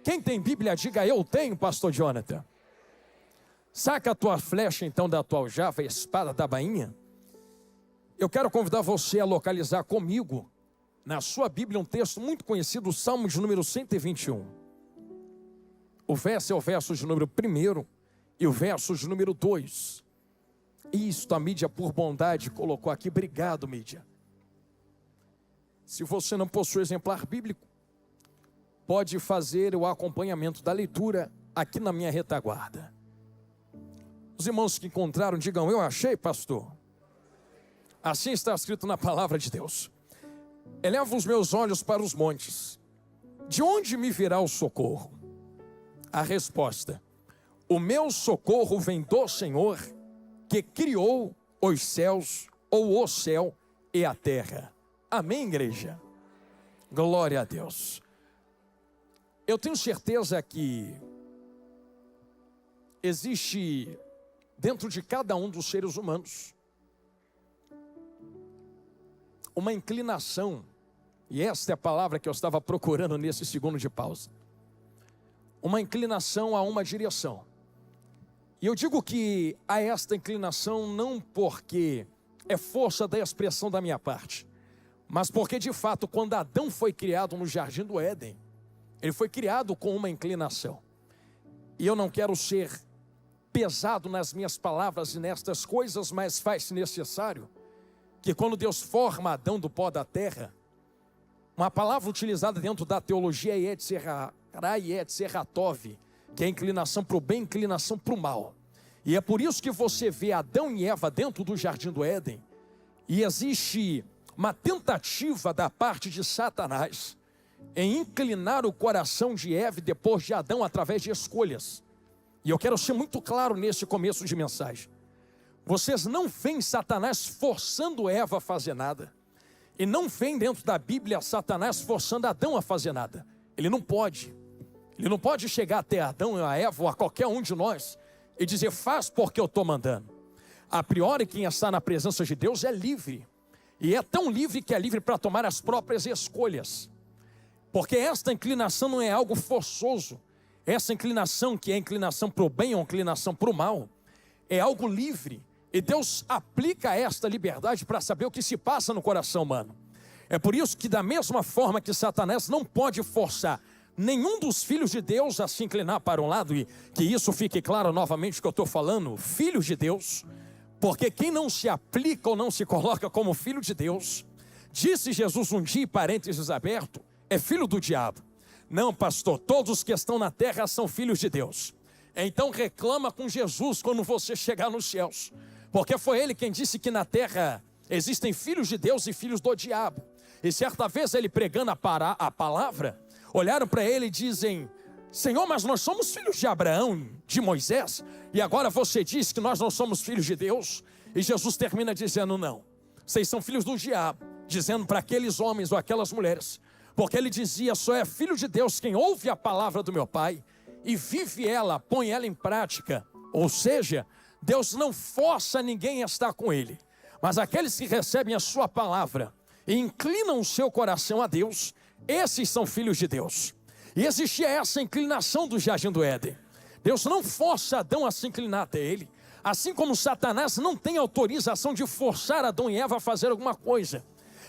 Quem tem Bíblia, diga eu tenho, pastor Jonathan. Saca a tua flecha então da tua aljava, a espada da bainha. Eu quero convidar você a localizar comigo, na sua Bíblia, um texto muito conhecido, o Salmo de número 121. O verso é o verso de número 1 e o verso de número 2. Isto a mídia por bondade colocou aqui. Obrigado, mídia. Se você não possui exemplar bíblico, pode fazer o acompanhamento da leitura aqui na minha retaguarda. Os irmãos que encontraram, digam, eu achei, pastor. Assim está escrito na palavra de Deus. Elevo os meus olhos para os montes. De onde me virá o socorro? A resposta: o meu socorro vem do Senhor, que criou os céus, ou o céu e a terra. Amém, igreja? Glória a Deus. Eu tenho certeza que existe dentro de cada um dos seres humanos uma inclinação, e esta é a palavra que eu estava procurando nesse segundo de pausa. Uma inclinação a uma direção. E eu digo que há esta inclinação não porque é força da expressão da minha parte, mas porque de fato quando Adão foi criado no Jardim do Éden, ele foi criado com uma inclinação. E eu não quero ser pesado nas minhas palavras e nestas coisas, mas faz-se necessário que quando Deus forma Adão do pó da terra, uma palavra utilizada dentro da teologia é Yetzerhatov, que é inclinação para o bem, inclinação para o mal. E é por isso que você vê Adão e Eva dentro do Jardim do Éden, e existe uma tentativa da parte de Satanás em inclinar o coração de Eva depois de Adão através de escolhas. E eu quero ser muito claro nesse começo de mensagem. Vocês não veem Satanás forçando Eva a fazer nada. E não veem dentro da Bíblia Satanás forçando Adão a fazer nada. Ele não pode. Ele não pode chegar até Adão, a Eva ou a qualquer um de nós e dizer, faz porque eu estou mandando. A priori, quem está na presença de Deus é livre. E é tão livre que é livre para tomar as próprias escolhas. Porque esta inclinação não é algo forçoso. Essa inclinação, que é inclinação para o bem ou inclinação para o mal, é algo livre. E Deus aplica esta liberdade para saber o que se passa no coração humano. É por isso que da mesma forma que Satanás não pode forçar nenhum dos filhos de Deus a se inclinar para um lado, e que isso fique claro novamente que eu estou falando, filhos de Deus, porque quem não se aplica ou não se coloca como filho de Deus, disse Jesus um dia, parênteses aberto, é filho do diabo. Não, pastor, todos que estão na terra são filhos de Deus. Então reclama com Jesus quando você chegar nos céus, porque foi ele quem disse que na terra existem filhos de Deus e filhos do diabo. E certa vez ele pregando a palavra, olharam para ele e dizem, Senhor, mas nós somos filhos de Abraão, de Moisés, e agora você diz que nós não somos filhos de Deus? E Jesus termina dizendo, não, vocês são filhos do diabo, dizendo para aqueles homens ou aquelas mulheres, porque ele dizia, só é filho de Deus quem ouve a palavra do meu Pai e vive ela, põe ela em prática. Ou seja, Deus não força ninguém a estar com ele, mas aqueles que recebem a sua palavra e inclinam o seu coração a Deus, esses são filhos de Deus. E existia essa inclinação do Jardim do Éden. Deus não força Adão a se inclinar até ele, assim como Satanás não tem autorização de forçar Adão e Eva a fazer alguma coisa.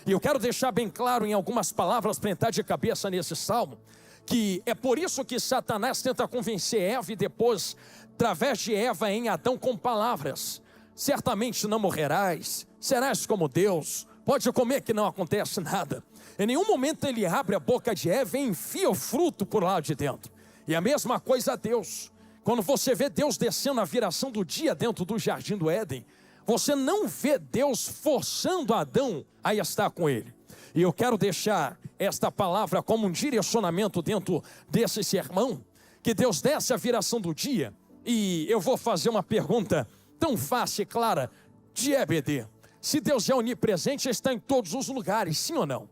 E eu quero deixar bem claro em algumas palavras para entrar de cabeça nesse salmo, que é por isso que Satanás tenta convencer Eva e depois, através de Eva em Adão, com palavras. Certamente não morrerás, serás como Deus, pode comer que não acontece nada. Em nenhum momento ele abre a boca de Eva e enfia o fruto por lá de dentro. E a mesma coisa a Deus. Quando você vê Deus descendo a viração do dia dentro do Jardim do Éden, você não vê Deus forçando Adão a estar com ele. E eu quero deixar esta palavra como um direcionamento dentro desse sermão, que Deus desce a viração do dia, e eu vou fazer uma pergunta tão fácil e clara, de EBD. Se Deus é onipresente, está em todos os lugares, sim ou não?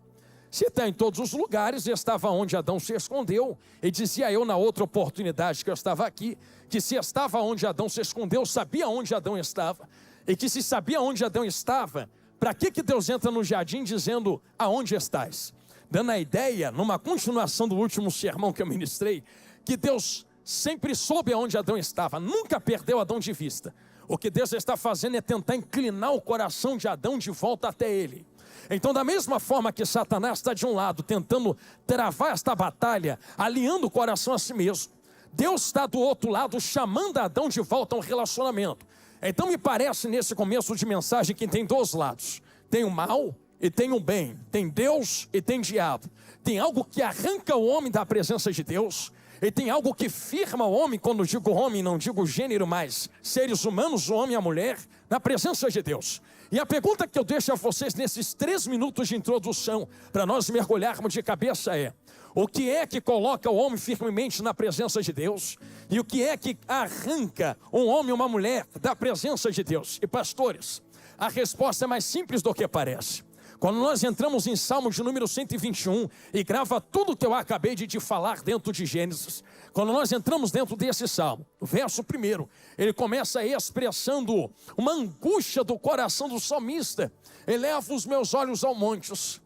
Se está em todos os lugares, estava onde Adão se escondeu, e dizia eu na outra oportunidade que eu estava aqui, que se estava onde Adão se escondeu, sabia onde Adão estava, e que se sabia onde Adão estava, para que Deus entra no jardim dizendo, aonde estás? Dando a ideia, numa continuação do último sermão que eu ministrei, que Deus sempre soube aonde Adão estava, nunca perdeu Adão de vista. O que Deus está fazendo é tentar inclinar o coração de Adão de volta até ele. Então, da mesma forma que Satanás está de um lado, tentando travar esta batalha, alinhando o coração a si mesmo, Deus está do outro lado, chamando Adão de volta a um relacionamento. Então, me parece nesse começo de mensagem que tem dois lados. Tem o mal e tem o bem. Tem Deus e tem diabo. Tem algo que arranca o homem da presença de Deus. E tem algo que firma o homem, quando digo homem, não digo gênero, mas seres humanos, o homem e a mulher, na presença de Deus. E a pergunta que eu deixo a vocês nesses 3 minutos de introdução, para nós mergulharmos de cabeça é: o que é que coloca o homem firmemente na presença de Deus? E o que é que arranca um homem e uma mulher da presença de Deus? E pastores, a resposta é mais simples do que parece. Quando nós entramos em Salmo de número 121 e grava tudo que eu acabei de te falar dentro de Gênesis, quando nós entramos dentro desse Salmo, o verso 1, ele começa expressando uma angústia do coração do salmista. Eleva os meus olhos aos montes.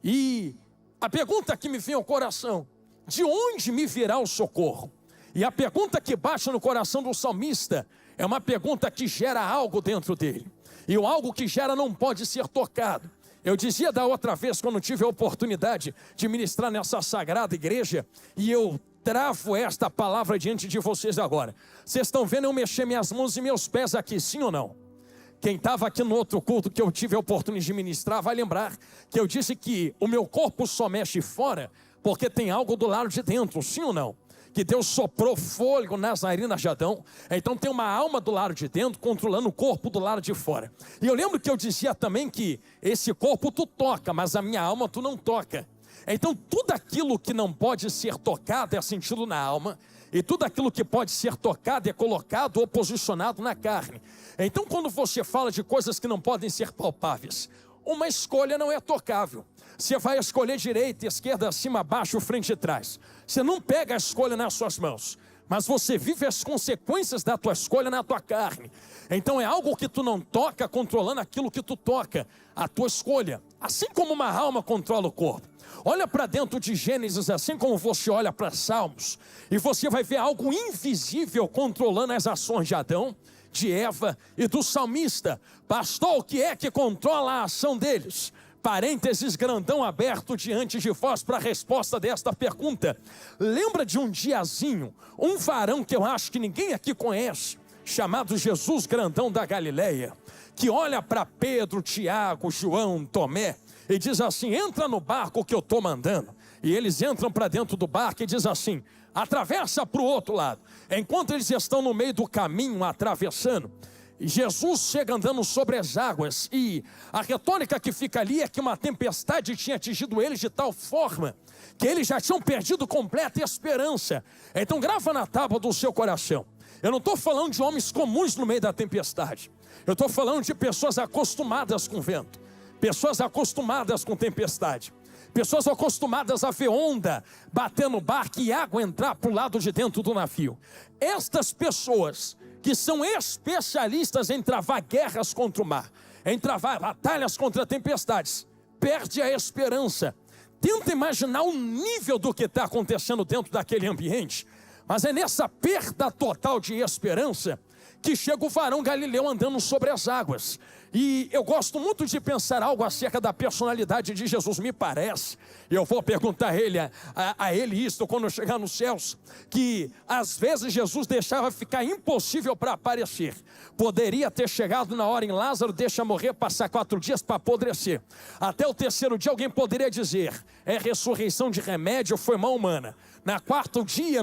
E a pergunta que me vem ao coração: de onde me virá o socorro? E a pergunta que baixa no coração do salmista é uma pergunta que gera algo dentro dele. E o algo que gera não pode ser tocado. Eu dizia da outra vez, quando tive a oportunidade de ministrar nessa sagrada igreja, e eu travo esta palavra diante de vocês agora. Vocês estão vendo eu mexer minhas mãos e meus pés aqui, sim ou não? Quem estava aqui no outro culto que eu tive a oportunidade de ministrar vai lembrar que eu disse que o meu corpo só mexe fora porque tem algo do lado de dentro, sim ou não? Que Deus soprou fôlego nas narinas de Adão, então tem uma alma do lado de dentro controlando o corpo do lado de fora. E eu lembro que eu dizia também que esse corpo tu toca, mas a minha alma tu não toca. Então tudo aquilo que não pode ser tocado é sentido na alma, e tudo aquilo que pode ser tocado é colocado ou posicionado na carne. Então quando você fala de coisas que não podem ser palpáveis, uma escolha não é tocável. Você vai escolher direita, esquerda, cima, baixo, frente e trás. Você não pega a escolha nas suas mãos, mas você vive as consequências da tua escolha na tua carne. Então é algo que tu não toca, controlando aquilo que tu toca, a tua escolha. Assim como uma alma controla o corpo. Olha para dentro de Gênesis, assim como você olha para Salmos, e você vai ver algo invisível controlando as ações de Adão, de Eva e do salmista. Pastor, o que é que controla a ação deles? Parênteses grandão aberto diante de vós para a resposta desta pergunta. Lembra de um diazinho, um varão que eu acho que ninguém aqui conhece, chamado Jesus grandão da Galileia, que olha para Pedro, Tiago, João, Tomé e diz assim: entra no barco que eu estou mandando. E eles entram para dentro do barco e diz assim: atravessa para o outro lado. Enquanto eles estão no meio do caminho atravessando, Jesus chega andando sobre as águas, e a retórica que fica ali é que uma tempestade tinha atingido eles de tal forma que eles já tinham perdido completa esperança. Então grava na tábua do seu coração: eu não estou falando de homens comuns no meio da tempestade, eu estou falando de pessoas acostumadas com vento, pessoas acostumadas com tempestade, pessoas acostumadas a ver onda bater no barco e água entrar para o lado de dentro do navio. Estas pessoas que são especialistas em travar guerras contra o mar, em travar batalhas contra tempestades, perde a esperança. Tenta imaginar o nível do que está acontecendo dentro daquele ambiente, mas é nessa perda total de esperança que chega o varão Galileu andando sobre as águas. E eu gosto muito de pensar algo acerca da personalidade de Jesus. Me parece, e eu vou perguntar a ele isso quando eu chegar nos céus, que às vezes Jesus deixava ficar impossível para aparecer. Poderia ter chegado na hora em Lázaro, deixa morrer, passar 4 dias para apodrecer. Até o 3º dia alguém poderia dizer: é ressurreição de remédio, foi mão humana.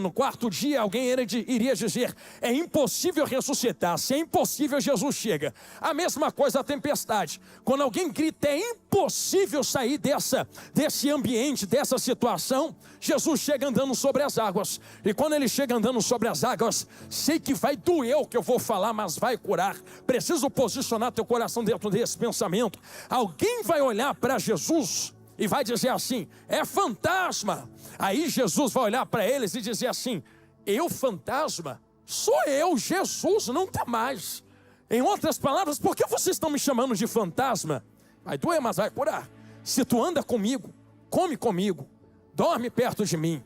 No quarto dia alguém iria dizer: é impossível ressuscitar, se é impossível Jesus chega. A mesma coisa a tempestade. Quando alguém grita: é impossível sair desse ambiente, dessa situação, Jesus chega andando sobre as águas. E quando ele chega andando sobre as águas, sei que vai doer o que eu vou falar, mas vai curar. Preciso posicionar teu coração dentro desse pensamento. Alguém vai olhar para Jesus e vai dizer assim: é fantasma. Aí Jesus vai olhar para eles e dizer assim: eu fantasma? Sou eu, Jesus, não tem mais. Em outras palavras, por que vocês estão me chamando de fantasma? Vai doer, mas vai curar. Se tu anda comigo, come comigo, dorme perto de mim,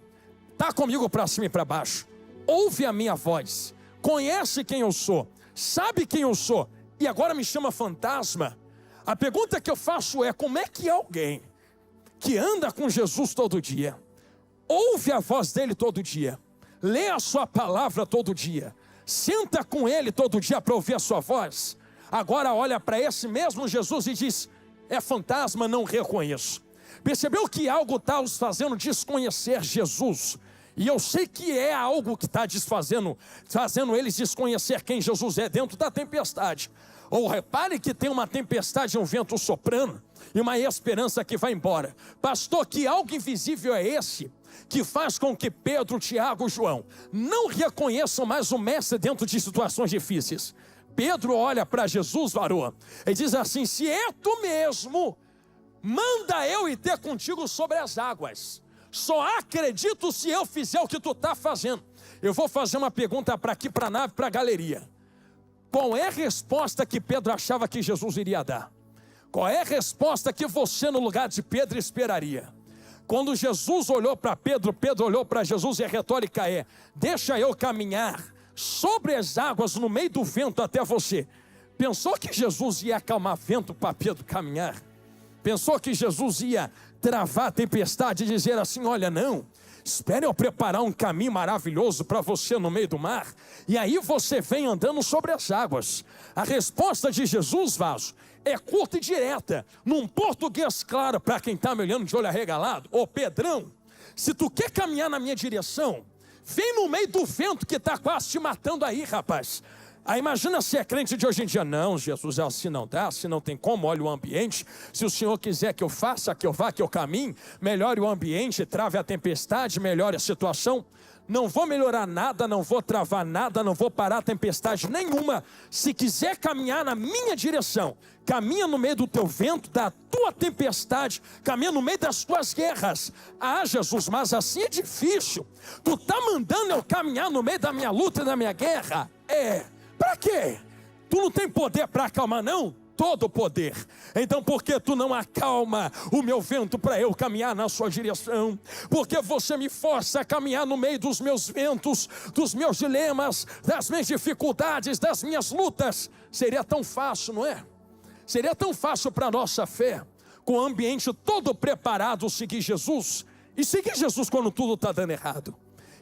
está comigo para cima e para baixo, ouve a minha voz, conhece quem eu sou, sabe quem eu sou, e agora me chama fantasma. A pergunta que eu faço é: como é que alguém que anda com Jesus todo dia, ouve a voz dele todo dia, lê a sua palavra todo dia, senta com ele todo dia para ouvir a sua voz, agora olha para esse mesmo Jesus e diz: é fantasma, não reconheço? Percebeu que algo está os fazendo desconhecer Jesus? E eu sei que é algo que está fazendo eles desconhecer quem Jesus é dentro da tempestade. Ou repare que tem uma tempestade, um vento soprando e uma esperança que vai embora. Pastor, que algo invisível é esse que faz com que Pedro, Tiago e João não reconheçam mais o mestre dentro de situações difíceis? Pedro olha para Jesus, varô, e diz assim: se é tu mesmo, manda eu ir ter contigo sobre as águas. Só acredito se eu fizer o que tu está fazendo. Eu vou fazer uma pergunta para aqui, para a nave, para a galeria. Qual é a resposta que Pedro achava que Jesus iria dar? Qual é a resposta que você, no lugar de Pedro, esperaria? Quando Jesus olhou para Pedro, Pedro olhou para Jesus, e a retórica é: deixa eu caminhar sobre as águas no meio do vento até você. Pensou que Jesus ia acalmar vento para Pedro caminhar? Pensou que Jesus ia travar a tempestade e dizer assim: olha, não, espere eu preparar um caminho maravilhoso para você no meio do mar, e aí você vem andando sobre as águas? A resposta de Jesus, vaso, é curta e direta, num português claro para quem está me olhando de olho arregalado: ô Pedrão, se tu quer caminhar na minha direção, vem no meio do vento que está quase te matando aí, rapaz. Aí imagina se é crente de hoje em dia: não, Jesus, assim não dá, assim não tem como, olha o ambiente, se o Senhor quiser que eu faça, que eu vá, que eu caminhe, melhore o ambiente, trave a tempestade, melhore a situação. Não vou melhorar nada, não vou travar nada, não vou parar a tempestade nenhuma. Se quiser caminhar na minha direção, caminha no meio do teu vento, da tua tempestade, caminha no meio das tuas guerras. Ah, Jesus, mas assim é difícil. Tu está mandando eu caminhar no meio da minha luta e da minha guerra? Para quê? Tu não tem poder para acalmar, não? Todo o poder. Então por que tu não acalma o meu vento para eu caminhar na sua direção? Porque você me força a caminhar no meio dos meus ventos, dos meus dilemas, das minhas dificuldades, das minhas lutas. Seria tão fácil, não é? Seria tão fácil para a nossa fé, com o ambiente todo preparado, seguir Jesus. E seguir Jesus quando tudo está dando errado.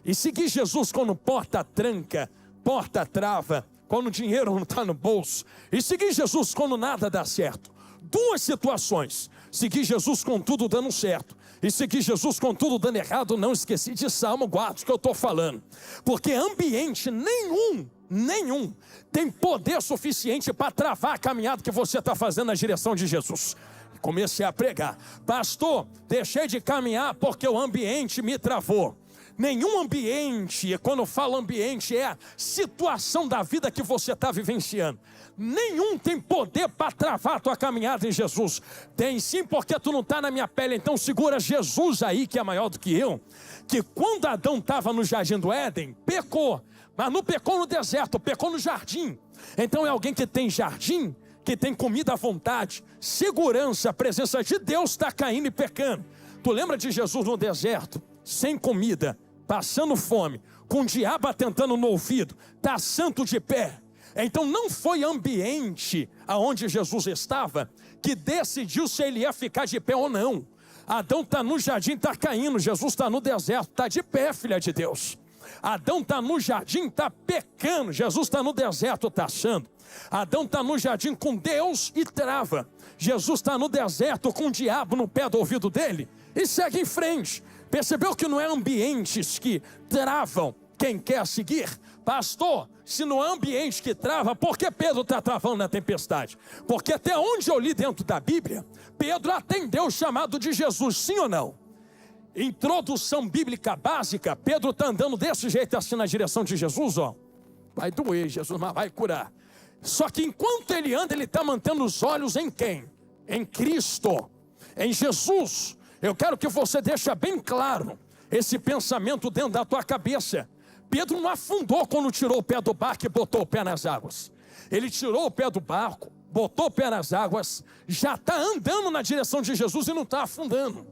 E seguir Jesus quando porta tranca, porta trava, quando o dinheiro não está no bolso. E seguir Jesus quando nada dá certo. Duas situações: seguir Jesus com tudo dando certo, e seguir Jesus com tudo dando errado. Não esqueci de Salmo, guarda o que eu estou falando. Porque ambiente nenhum tem poder suficiente para travar a caminhada que você está fazendo na direção de Jesus. Comecei a pregar: pastor, deixei de caminhar porque o ambiente me travou. Nenhum ambiente, quando eu falo ambiente, é a situação da vida que você está vivenciando. Nenhum tem poder para travar a tua caminhada em Jesus. Tem sim, porque tu não está na minha pele. Então segura Jesus aí, que é maior do que eu. Que quando Adão estava no jardim do Éden, pecou. Mas não pecou no deserto, pecou no jardim. Então é alguém que tem jardim, que tem comida à vontade, segurança, a presença de Deus está caindo e pecando. Tu lembra de Jesus no deserto, sem comida, passando fome, com o diabo atentando no ouvido, está santo de pé. Então não foi ambiente aonde Jesus estava que decidiu se ele ia ficar de pé ou não. Adão está no jardim, está caindo. Jesus está no deserto, está de pé, filha de Deus. Adão está no jardim, está pecando. Jesus está no deserto, está achando. Adão está no jardim com Deus e trava. Jesus está no deserto com o diabo no pé do ouvido dele e segue em frente. Percebeu que não é ambientes que travam quem quer seguir? Pastor, se não é ambiente que trava, por que Pedro está travando na tempestade? Porque até onde eu li dentro da Bíblia, Pedro atendeu o chamado de Jesus, sim ou não? Introdução bíblica básica: Pedro está andando desse jeito assim na direção de Jesus, ó. Vai doer, Jesus, mas vai curar. Só que enquanto ele anda, ele está mantendo os olhos em quem? Em Cristo, em Jesus. Eu quero que você deixe bem claro esse pensamento dentro da tua cabeça. Pedro não afundou quando tirou o pé do barco e botou o pé nas águas. Ele tirou o pé do barco, botou o pé nas águas, já está andando na direção de Jesus e não está afundando.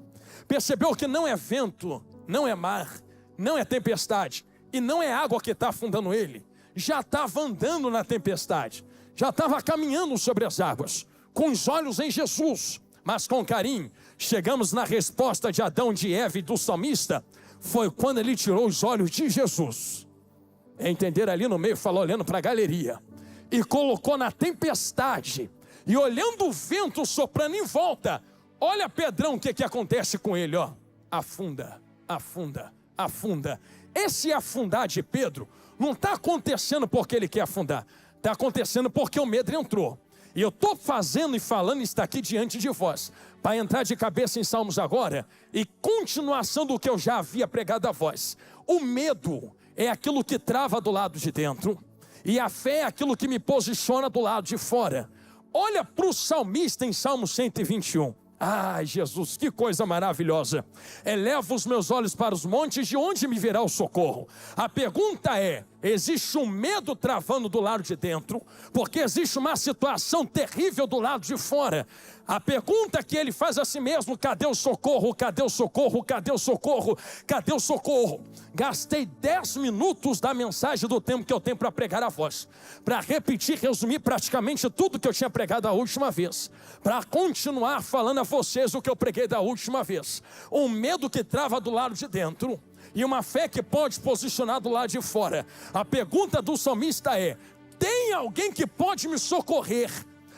Percebeu que não é vento, não é mar não é tempestade, e não é água que está afundando ele. Já estava andando na tempestade, já estava caminhando sobre as águas, com os olhos em Jesus. Mas com carinho, chegamos na resposta de Adão, de Eva e do salmista, foi quando ele tirou os olhos de Jesus. Entenderam ali no meio, falou olhando para a galeria, e colocou na tempestade, e olhando o vento soprando em volta, olha Pedrão, o que acontece com ele, ó. Afunda, afunda, afunda. Esse afundar de Pedro não está acontecendo porque ele quer afundar, está acontecendo porque o medo entrou. E eu estou fazendo e falando isso aqui diante de vós, para entrar de cabeça em Salmos agora, e continuação do que eu já havia pregado a vós. O medo é aquilo que trava do lado de dentro, e a fé é aquilo que me posiciona do lado de fora. Olha para o salmista em Salmo 121. Ai, Jesus, que coisa maravilhosa. Eleva os meus olhos para os montes, de onde me virá o socorro? A pergunta é, existe um medo travando do lado de dentro, porque existe uma situação terrível do lado de fora. A pergunta que ele faz a si mesmo, cadê o socorro, cadê o socorro, cadê o socorro, cadê o socorro? Gastei 10 minutos da mensagem do tempo que eu tenho para pregar a vós, para repetir, resumir praticamente tudo que eu tinha pregado a última vez, para continuar falando a vocês o que eu preguei da última vez. Um medo que trava do lado de dentro, e uma fé que pode posicionar do lado de fora. A pergunta do salmista é, tem alguém que pode me socorrer?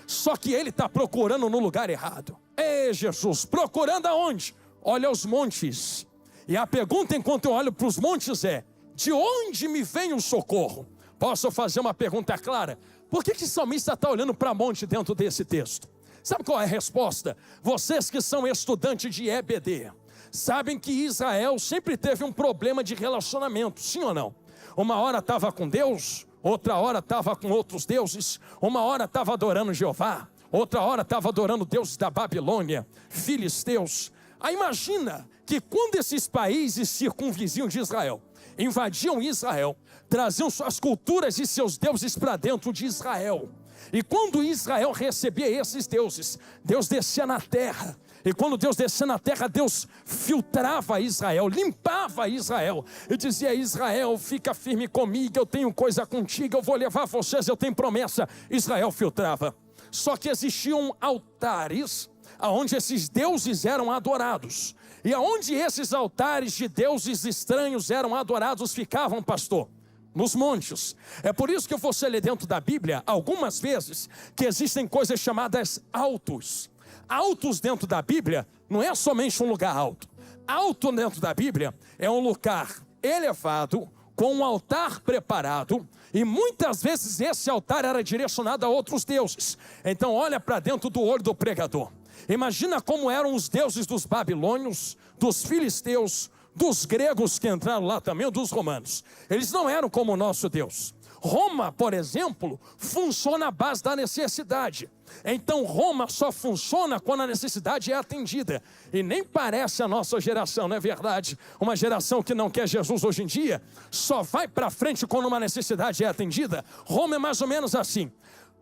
Só que ele está procurando no lugar errado. Ei, Jesus, procurando aonde? Olha os montes. E a pergunta enquanto eu olho para os montes é, de onde me vem o socorro? Posso fazer uma pergunta clara? Por que o salmista está olhando para monte dentro desse texto? Sabe qual é a resposta? Vocês que são estudantes de EBD, sabem que Israel sempre teve um problema de relacionamento, sim ou não? Uma hora estava com Deus, outra hora estava com outros deuses, uma hora estava adorando Jeová, outra hora estava adorando deuses da Babilônia, filisteus. Aí imagina que quando esses países circunvizinhos de Israel invadiam Israel, traziam suas culturas e seus deuses para dentro de Israel. E quando Israel recebia esses deuses, Deus descia na terra. E quando Deus descia na terra, Deus filtrava Israel, limpava Israel. E dizia, Israel, fica firme comigo, eu tenho coisa contigo, eu vou levar vocês, eu tenho promessa. Israel filtrava. Só que existiam altares onde esses deuses eram adorados. E aonde esses altares de deuses estranhos eram adorados ficavam, pastor? Nos montes. É por isso que você lê dentro da Bíblia, algumas vezes, que existem coisas chamadas altos. Altos dentro da Bíblia não é somente um lugar alto. Alto dentro da Bíblia é um lugar elevado, com um altar preparado, e muitas vezes esse altar era direcionado a outros deuses. Então olha para dentro do olho do pregador. Imagina como eram os deuses dos babilônios, dos filisteus, dos gregos que entraram lá também, dos romanos. Eles não eram como o nosso Deus. Roma, por exemplo, funciona à base da necessidade. Então Roma só funciona quando a necessidade é atendida. E nem parece a nossa geração, não é verdade? Uma geração que não quer Jesus hoje em dia, só vai para frente quando uma necessidade é atendida. Roma é mais ou menos assim.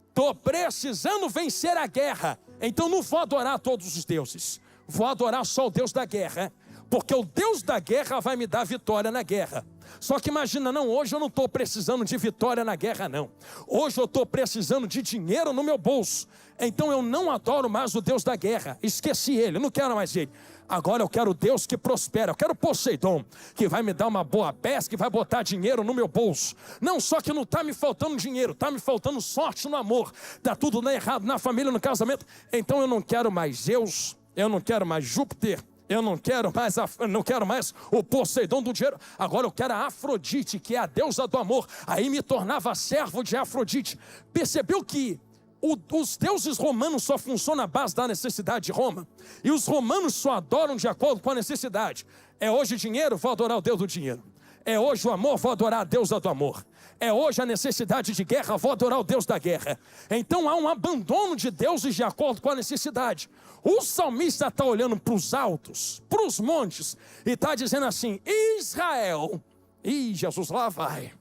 Estou precisando vencer a guerra, então não vou adorar todos os deuses. Vou adorar só o Deus da guerra, porque o Deus da guerra vai me dar vitória na guerra. Só que imagina, não, hoje eu não estou precisando de vitória na guerra não. Hoje eu estou precisando de dinheiro no meu bolso. Então eu não adoro mais o Deus da guerra. Esqueci ele, não quero mais ele. Agora eu quero o Deus que prospera. Eu quero Poseidon, que vai me dar uma boa pesca, que vai botar dinheiro no meu bolso. Não, só que não está me faltando dinheiro, está me faltando sorte no amor. Está tudo errado na família, no casamento. Então eu não quero mais Zeus, eu não quero mais Júpiter. Eu não quero mais o Poseidon do dinheiro. Agora eu quero a Afrodite, que é a deusa do amor. Aí me tornava servo de Afrodite. Percebeu que os deuses romanos só funcionam à base da necessidade de Roma? E os romanos só adoram de acordo com a necessidade. É hoje dinheiro, vou adorar o Deus do dinheiro. É hoje o amor, vou adorar a deusa do amor. É hoje a necessidade de guerra, vou adorar o Deus da guerra. Então há um abandono de deuses de acordo com a necessidade. O salmista está olhando para os altos, para os montes, e está dizendo assim, Israel, Jesus lá vai,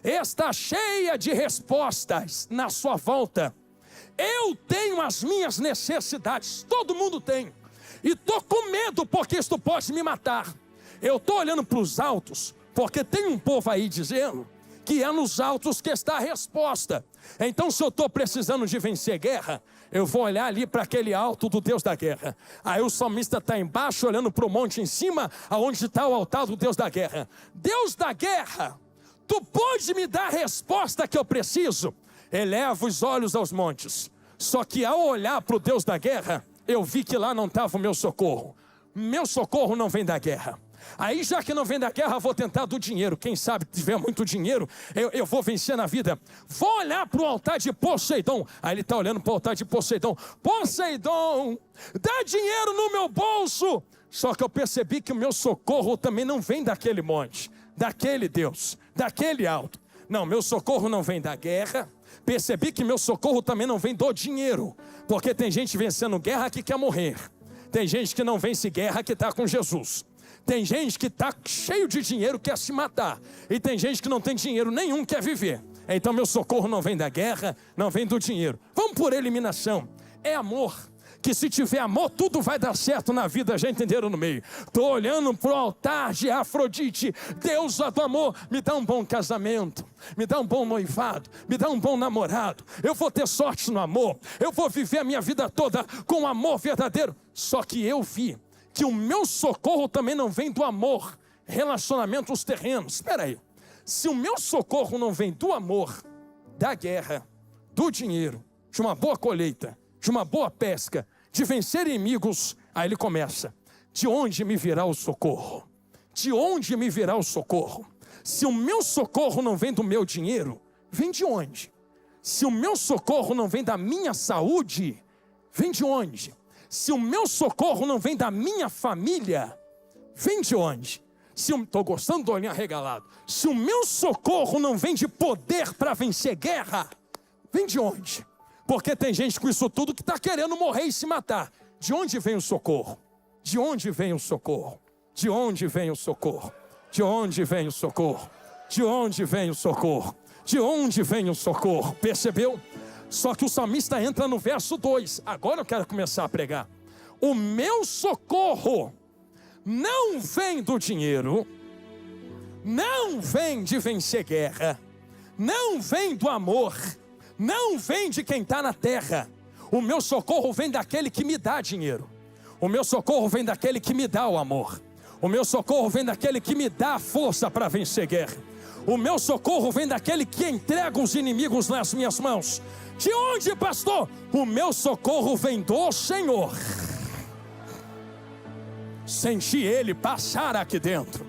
está cheia de respostas na sua volta. Eu tenho as minhas necessidades, todo mundo tem, e estou com medo porque isto pode me matar. Eu estou olhando para os altos, Porque tem um povo aí dizendo que é nos altos que está a resposta. Então, se eu estou precisando de vencer guerra, eu vou olhar ali para aquele alto do Deus da guerra. Aí o salmista está embaixo, olhando para o monte em cima, aonde está o altar do Deus da guerra. Deus da guerra, tu pode me dar a resposta que eu preciso? Eleva os olhos aos montes. Só que ao olhar para o Deus da guerra, eu vi que lá não estava o meu socorro. Meu socorro não vem da guerra. Aí, já que não vem da guerra, vou tentar do dinheiro. Quem sabe, se tiver muito dinheiro, eu vou vencer na vida. Vou olhar para o altar de Poseidon. Aí ele está olhando para o altar de Poseidon. Poseidon, dá dinheiro no meu bolso. Só que eu percebi que o meu socorro também não vem daquele monte, daquele Deus, daquele alto. Não, meu socorro não vem da guerra. Percebi que meu socorro também não vem do dinheiro. Porque tem gente vencendo guerra que quer morrer. Tem gente que não vence guerra que está com Jesus. Tem gente que está cheio de dinheiro, quer se matar. E tem gente que não tem dinheiro nenhum, quer viver. Então meu socorro não vem da guerra, não vem do dinheiro. Vamos por eliminação. É amor. Que se tiver amor, tudo vai dar certo na vida, já entenderam no meio. Estou olhando para o altar de Afrodite. Deusa do amor, me dá um bom casamento. Me dá um bom noivado. Me dá um bom namorado. Eu vou ter sorte no amor. Eu vou viver a minha vida toda com amor verdadeiro. Só que eu vi que o meu socorro também não vem do amor, relacionamentos terrenos. Espera aí, se o meu socorro não vem do amor, da guerra, do dinheiro, de uma boa colheita, de uma boa pesca, de vencer inimigos, aí ele começa, de onde me virá o socorro? De onde me virá o socorro? Se o meu socorro não vem do meu dinheiro, vem de onde? Se o meu socorro não vem da minha saúde, vem de onde? Se o meu socorro não vem da minha família, vem de onde? Estou gostando do olhinho arregalado. Se o meu socorro não vem de poder para vencer guerra, vem de onde? Porque tem gente com isso tudo que está querendo morrer e se matar. De onde vem o socorro? De onde vem o socorro? De onde vem o socorro? De onde vem o socorro? De onde vem o socorro? De onde vem o socorro? Percebeu? Só que o salmista entra no verso 2. Agora eu quero começar a pregar. O meu socorro não vem do dinheiro, não vem de vencer guerra, não vem do amor, não vem de quem está na terra. O meu socorro vem daquele que me dá dinheiro. O meu socorro vem daquele que me dá o amor. O meu socorro vem daquele que me dá a força para vencer guerra. O meu socorro vem daquele que entrega os inimigos nas minhas mãos. De onde, pastor? O meu socorro vem do Senhor. Senti ele passar aqui dentro.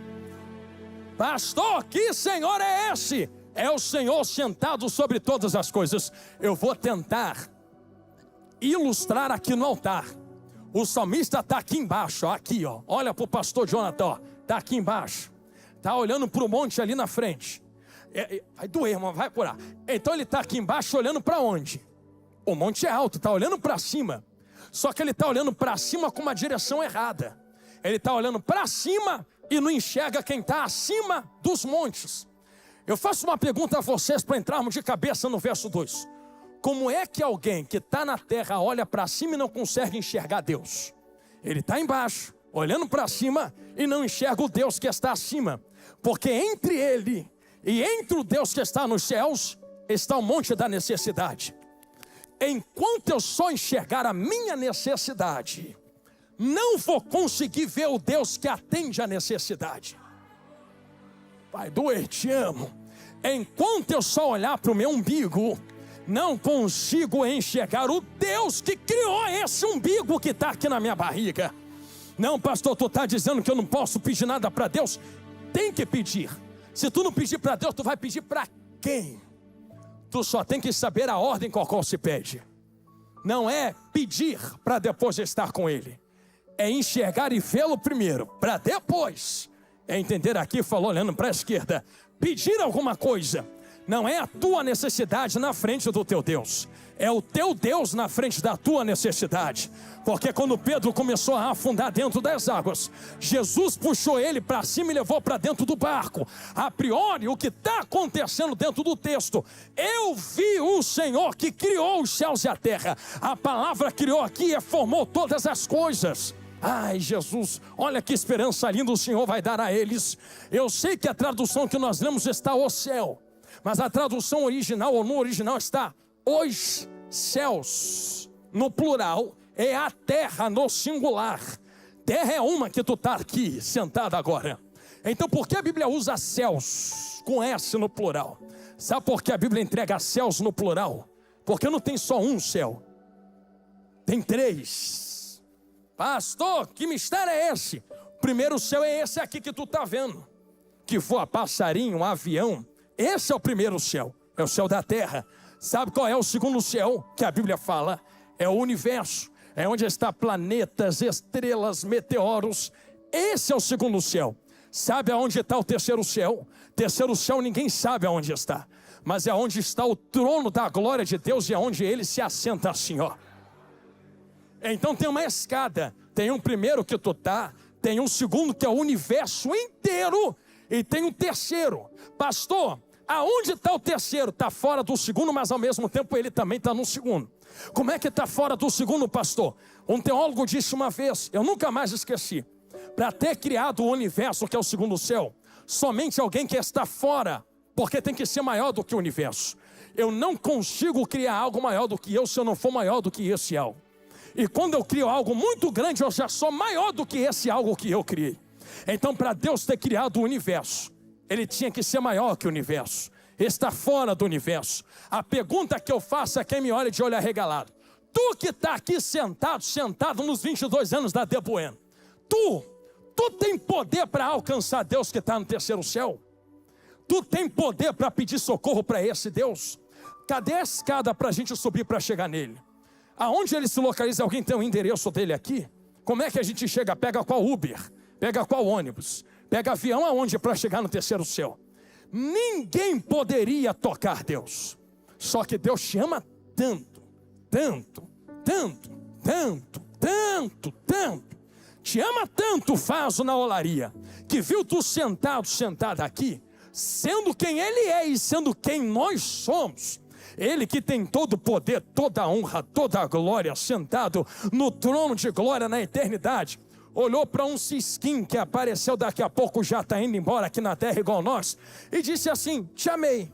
Pastor, que Senhor é esse? É o Senhor sentado sobre todas as coisas. Eu vou tentar ilustrar aqui no altar. O salmista está aqui embaixo, ó, aqui, ó. Olha para o pastor Jonathan, está aqui embaixo. Está olhando para o monte ali na frente. Vai doer, irmão, vai curar. Então ele está aqui embaixo olhando para onde? O monte é alto, está olhando para cima. Só que ele está olhando para cima com uma direção errada. Ele está olhando para cima e não enxerga quem está acima dos montes. Eu faço uma pergunta a vocês para entrarmos de cabeça no verso 2. Como é que alguém que está na terra olha para cima e não consegue enxergar Deus? Ele está embaixo, olhando para cima e não enxerga o Deus que está acima. Porque entre ele e entre o Deus que está nos céus, está o monte da necessidade. Enquanto eu só enxergar a minha necessidade, não vou conseguir ver o Deus que atende a necessidade. Vai doer, te amo. Enquanto eu só olhar para o meu umbigo, não consigo enxergar o Deus que criou esse umbigo que está aqui na minha barriga. Não, pastor, tu está dizendo que eu não posso pedir nada para Deus? Tem que pedir. Se tu não pedir para Deus, tu vai pedir para quem? Tu só tem que saber a ordem com a qual se pede. Não é pedir para depois estar com Ele. É enxergar e vê-lo primeiro, para depois entender aqui, falou olhando para a esquerda, pedir alguma coisa. Não é a tua necessidade na frente do teu Deus. É o teu Deus na frente da tua necessidade. Porque quando Pedro começou a afundar dentro das águas, Jesus puxou ele para cima e levou para dentro do barco. A priori, o que está acontecendo dentro do texto, eu vi o Senhor que criou os céus e a terra. A palavra criou aqui e formou todas as coisas. Ai, Jesus, olha que esperança linda o Senhor vai dar a eles. Eu sei que a tradução que nós lemos está o céu, mas a tradução original ou no original está os céus. No plural é a terra no singular. Terra é uma que tu está aqui sentado agora. Então por que a Bíblia usa céus com S no plural? Sabe por que a Bíblia entrega céus no plural? Porque não tem só um céu, tem 3. Pastor, que mistério é esse? O primeiro céu é esse aqui que tu está vendo, que voa passarinho, avião. Esse é o primeiro céu, é o céu da terra. Sabe qual é o segundo céu que a Bíblia fala? É o universo, é onde está planetas, estrelas, meteoros. Esse é o segundo céu. Sabe aonde está o terceiro céu? Terceiro céu ninguém sabe aonde está, mas é onde está o trono da glória de Deus e é onde ele se assenta assim, ó. Então tem uma escada, tem um primeiro que tu tá, tem um segundo que é o universo inteiro e tem um terceiro. Pastor, aonde está o terceiro? Está fora do segundo, mas ao mesmo tempo ele também está no segundo. Como é que está fora do segundo, pastor? Um teólogo disse uma vez, eu nunca mais esqueci, para ter criado o universo que é o segundo céu, somente alguém que está fora, porque tem que ser maior do que o universo. Eu não consigo criar algo maior do que eu se eu não for maior do que esse algo. E quando eu crio algo muito grande, eu já sou maior do que esse algo que eu criei. Então, para Deus ter criado o universo, ele tinha que ser maior que o universo. Está fora do universo. A pergunta que eu faço a quem me olha de olho arregalado: tu que está aqui sentado nos 22 anos da De Bueno, tu tem poder para alcançar Deus que está no terceiro céu? Tu tem poder para pedir socorro para esse Deus? Cadê a escada para a gente subir para chegar nele? Aonde ele se localiza? Alguém tem o endereço dele aqui? Como é que a gente chega? Pega qual Uber? Pega qual ônibus? Pega avião aonde para chegar no terceiro céu? Ninguém poderia tocar Deus. Só que Deus te ama tanto, tanto, tanto, tanto, tanto, tanto. Te ama tanto, Faso na olaria, que viu tu sentado aqui, sendo quem ele é e sendo quem nós somos. Ele que tem todo o poder, toda a honra, toda a glória, sentado no trono de glória na eternidade, olhou para um cisquinho que apareceu daqui a pouco, já está indo embora aqui na terra igual nós, e disse assim: te amei.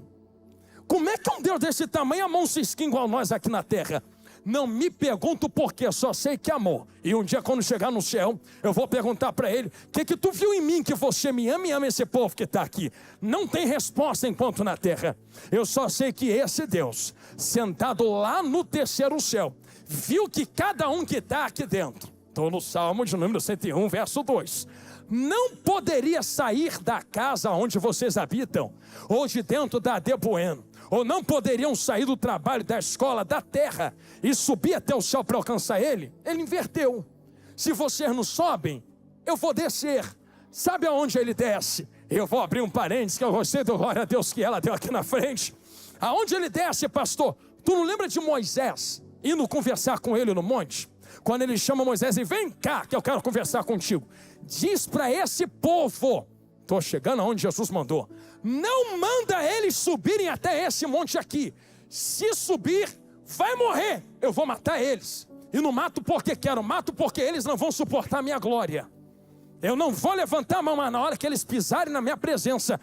Como é que um Deus desse tamanho amou um cisquinho igual nós aqui na terra? Não me pergunto porquê, só sei que amou. E um dia quando chegar no céu, eu vou perguntar para ele: o que tu viu em mim que você me ama e ama esse povo que está aqui? Não tem resposta enquanto na terra. Eu só sei que esse Deus, sentado lá no terceiro céu, viu que cada um que está aqui dentro, estou no Salmo de número 101, verso 2, não poderia sair da casa onde vocês habitam, ou de dentro da De Bueno, ou não poderiam sair do trabalho, da escola, da terra e subir até o céu para alcançar ele. Ele inverteu. Se vocês não sobem, eu vou descer. Sabe aonde ele desce? Eu vou abrir um parênteses que eu gostei do glória a Deus que ela deu aqui na frente. Aonde ele desce, pastor? Tu não lembra de Moisés indo conversar com ele no monte? Quando ele chama Moisés e vem cá que eu quero conversar contigo. Diz para esse povo, estou chegando aonde Jesus mandou, não manda eles subirem até esse monte aqui. Se subir, vai morrer. Eu vou matar eles. E não mato porque quero, mato porque eles não vão suportar a minha glória. Eu não vou levantar a mão, mas na hora que eles pisarem na minha presença,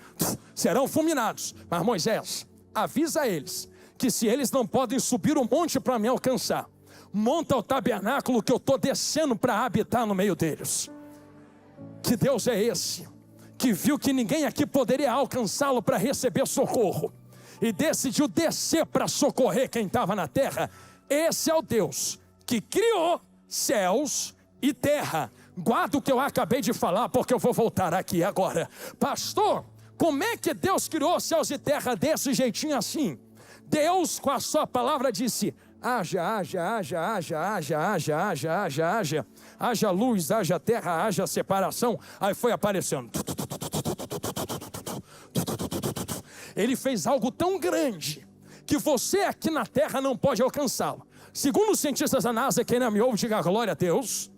serão fulminados. Mas Moisés, avisa eles que se eles não podem subir o monte para me alcançar, monta o tabernáculo que eu estou descendo para habitar no meio deles. Que Deus é esse? Que viu que ninguém aqui poderia alcançá-lo para receber socorro, e decidiu descer para socorrer quem estava na terra. Esse é o Deus que criou céus e terra. Guarda o que eu acabei de falar, porque eu vou voltar aqui agora. Pastor, como é que Deus criou céus e terra desse jeitinho assim? Deus com a sua palavra disse: haja, haja, haja, haja, haja, haja, haja, haja, haja, haja luz, haja terra, haja separação. Aí foi aparecendo. Ele fez algo tão grande que você aqui na terra não pode alcançá-lo. Segundo os cientistas da NASA, quem não me ouve, diga glória a Deus.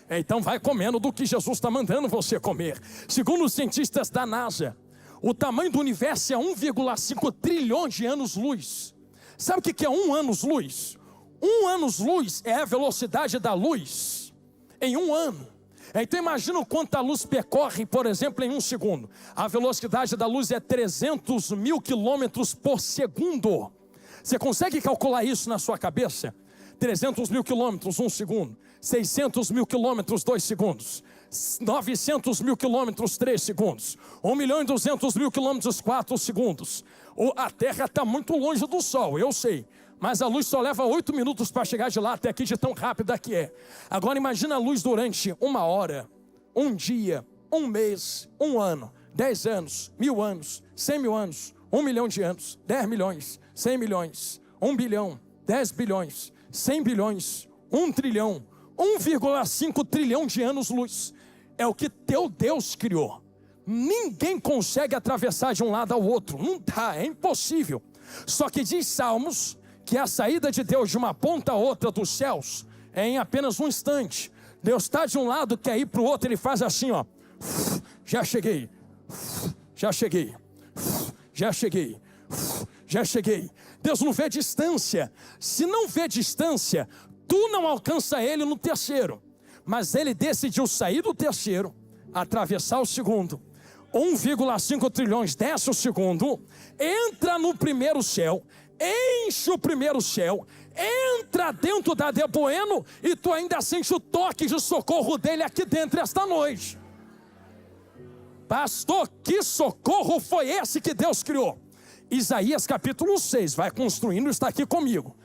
Então vai comendo do que Jesus está mandando você comer. Segundo os cientistas da NASA, o tamanho do universo é 1,5 trilhão de anos-luz. Sabe o que é 1 anos-luz? 1 anos-luz é a velocidade da luz. em um ano. Então imagina o quanto a luz percorre, por exemplo, em um segundo. A velocidade da luz é 300 mil quilômetros por segundo. Você consegue calcular isso na sua cabeça? 300 mil quilômetros, 1 segundo. 600 mil quilômetros, 2 segundos. 900 mil quilômetros, 3 segundos. 1.200.000 quilômetros, 4 segundos. A Terra está muito longe do Sol, eu sei. Mas a luz só leva 8 minutos para chegar de lá até aqui, de tão rápida que é. Agora imagina a luz durante 1 hora, 1 dia, 1 mês, 1 ano, 10 anos, 1000 anos, 100 mil anos, 1 milhão de anos, 10 milhões, 100 milhões, 1 bilhão, 10 bilhões, 100 bilhões, 1 trilhão, 1,5 trilhão de anos-luz. É o que teu Deus criou. Ninguém consegue atravessar de um lado ao outro. Não dá, é impossível. Só que diz Salmos que a saída de Deus de uma ponta a outra dos céus é em apenas um instante. Deus está de um lado, quer ir para o outro, ele faz assim, ó. Já cheguei, já cheguei, já cheguei, já cheguei. Deus não vê distância. Se não vê distância, tu não alcança ele no terceiro. Mas ele decidiu sair do terceiro, atravessar o segundo. 1,5 trilhões desce o segundo, entra no primeiro céu, enche o primeiro céu, entra dentro da Deboeno e tu ainda sente o toque de socorro dele aqui dentro esta noite. Pastor, que socorro foi esse que Deus criou? Isaías capítulo 6, vai construindo, está aqui comigo.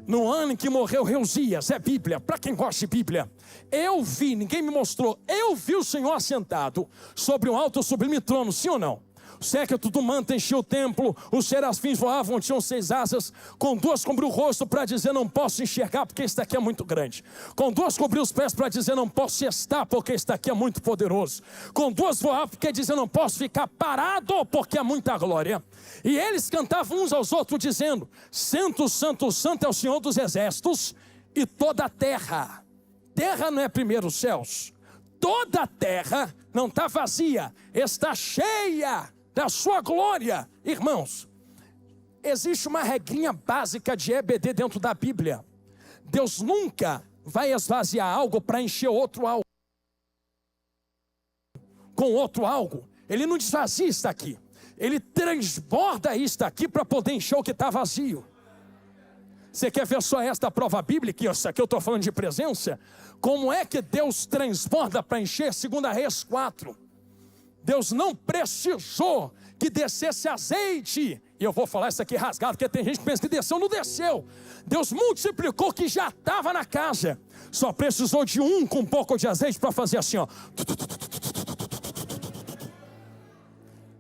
No ano em que morreu Reuzias, é Bíblia, para quem gosta de Bíblia. Eu vi, ninguém me mostrou, eu vi o Senhor assentado sobre um alto sublime trono, sim ou não? O séquito do manto enchia o templo, os serafins voavam, tinham 6 asas, com 2 cobriu o rosto para dizer não posso enxergar porque este aqui é muito grande. Com 2 cobriu os pés para dizer não posso estar porque este aqui é muito poderoso. Com 2 voavam porque dizer não posso ficar parado porque é muita glória. E eles cantavam uns aos outros dizendo, santo, santo, santo é o Senhor dos exércitos e toda a terra. Terra não é primeiro os céus. Toda a terra não está vazia, está cheia da sua glória. Irmãos, existe uma regrinha básica de EBD dentro da Bíblia. Deus nunca vai esvaziar algo para encher outro algo com outro algo. Ele não desvazia isso aqui, ele transborda isso aqui para poder encher o que está vazio. Você quer ver só esta prova bíblica? Isso aqui eu estou falando de presença. Como é que Deus transborda para encher? 2 Reis 4. Deus não precisou que descesse azeite. E eu vou falar isso aqui rasgado, porque tem gente que pensa que desceu, não desceu. Deus multiplicou o que já estava na casa. Só precisou de com um pouco de azeite para fazer assim, ó.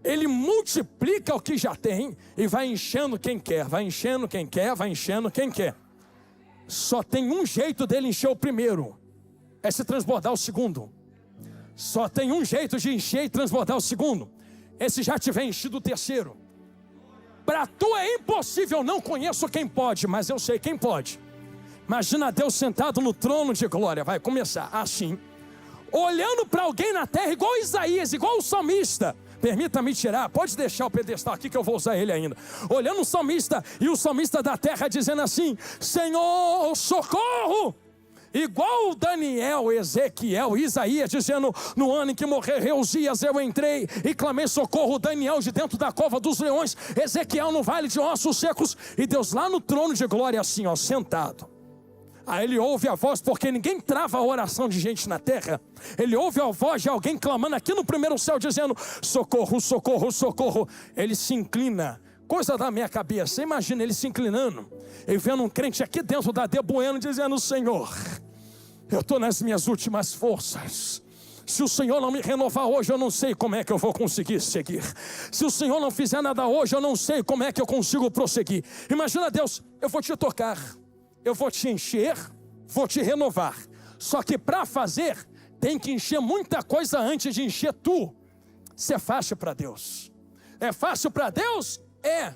Ele multiplica o que já tem e vai enchendo quem quer, vai enchendo quem quer, vai enchendo quem quer. Só tem um jeito dele encher o primeiro, é se transbordar o segundo. Só tem um jeito de encher e transbordar o segundo, é se já tiver enchido o terceiro. Para tu é impossível, não conheço quem pode, mas eu sei quem pode. Imagina Deus sentado no trono de glória, vai começar assim, olhando para alguém na terra, igual Isaías, igual o salmista. Permita-me tirar, pode deixar o pedestal aqui que eu vou usar ele ainda. Olhando o salmista, e o salmista da terra dizendo assim, Senhor, socorro! Igual Daniel, Ezequiel, Isaías dizendo, no ano em que morreu Reuzias eu entrei e clamei socorro. Daniel de dentro da cova dos leões, Ezequiel no vale de ossos secos, e Deus lá no trono de glória assim, ó, sentado. Aí ele ouve a voz, porque ninguém trava a oração de gente na terra. Ele ouve a voz de alguém clamando aqui no primeiro céu, dizendo, socorro, socorro, socorro. Ele se inclina, coisa da minha cabeça, imagina ele se inclinando, e vendo um crente aqui dentro da Deboeno, dizendo, Senhor, eu estou nas minhas últimas forças. Se o Senhor não me renovar hoje, eu não sei como é que eu vou conseguir seguir. Se o Senhor não fizer nada hoje, eu não sei como é que eu consigo prosseguir. Imagina Deus, eu vou te tocar, eu vou te encher, vou te renovar. Só que para fazer, tem que encher muita coisa antes de encher tu. Isso é fácil para Deus. É fácil para Deus? É.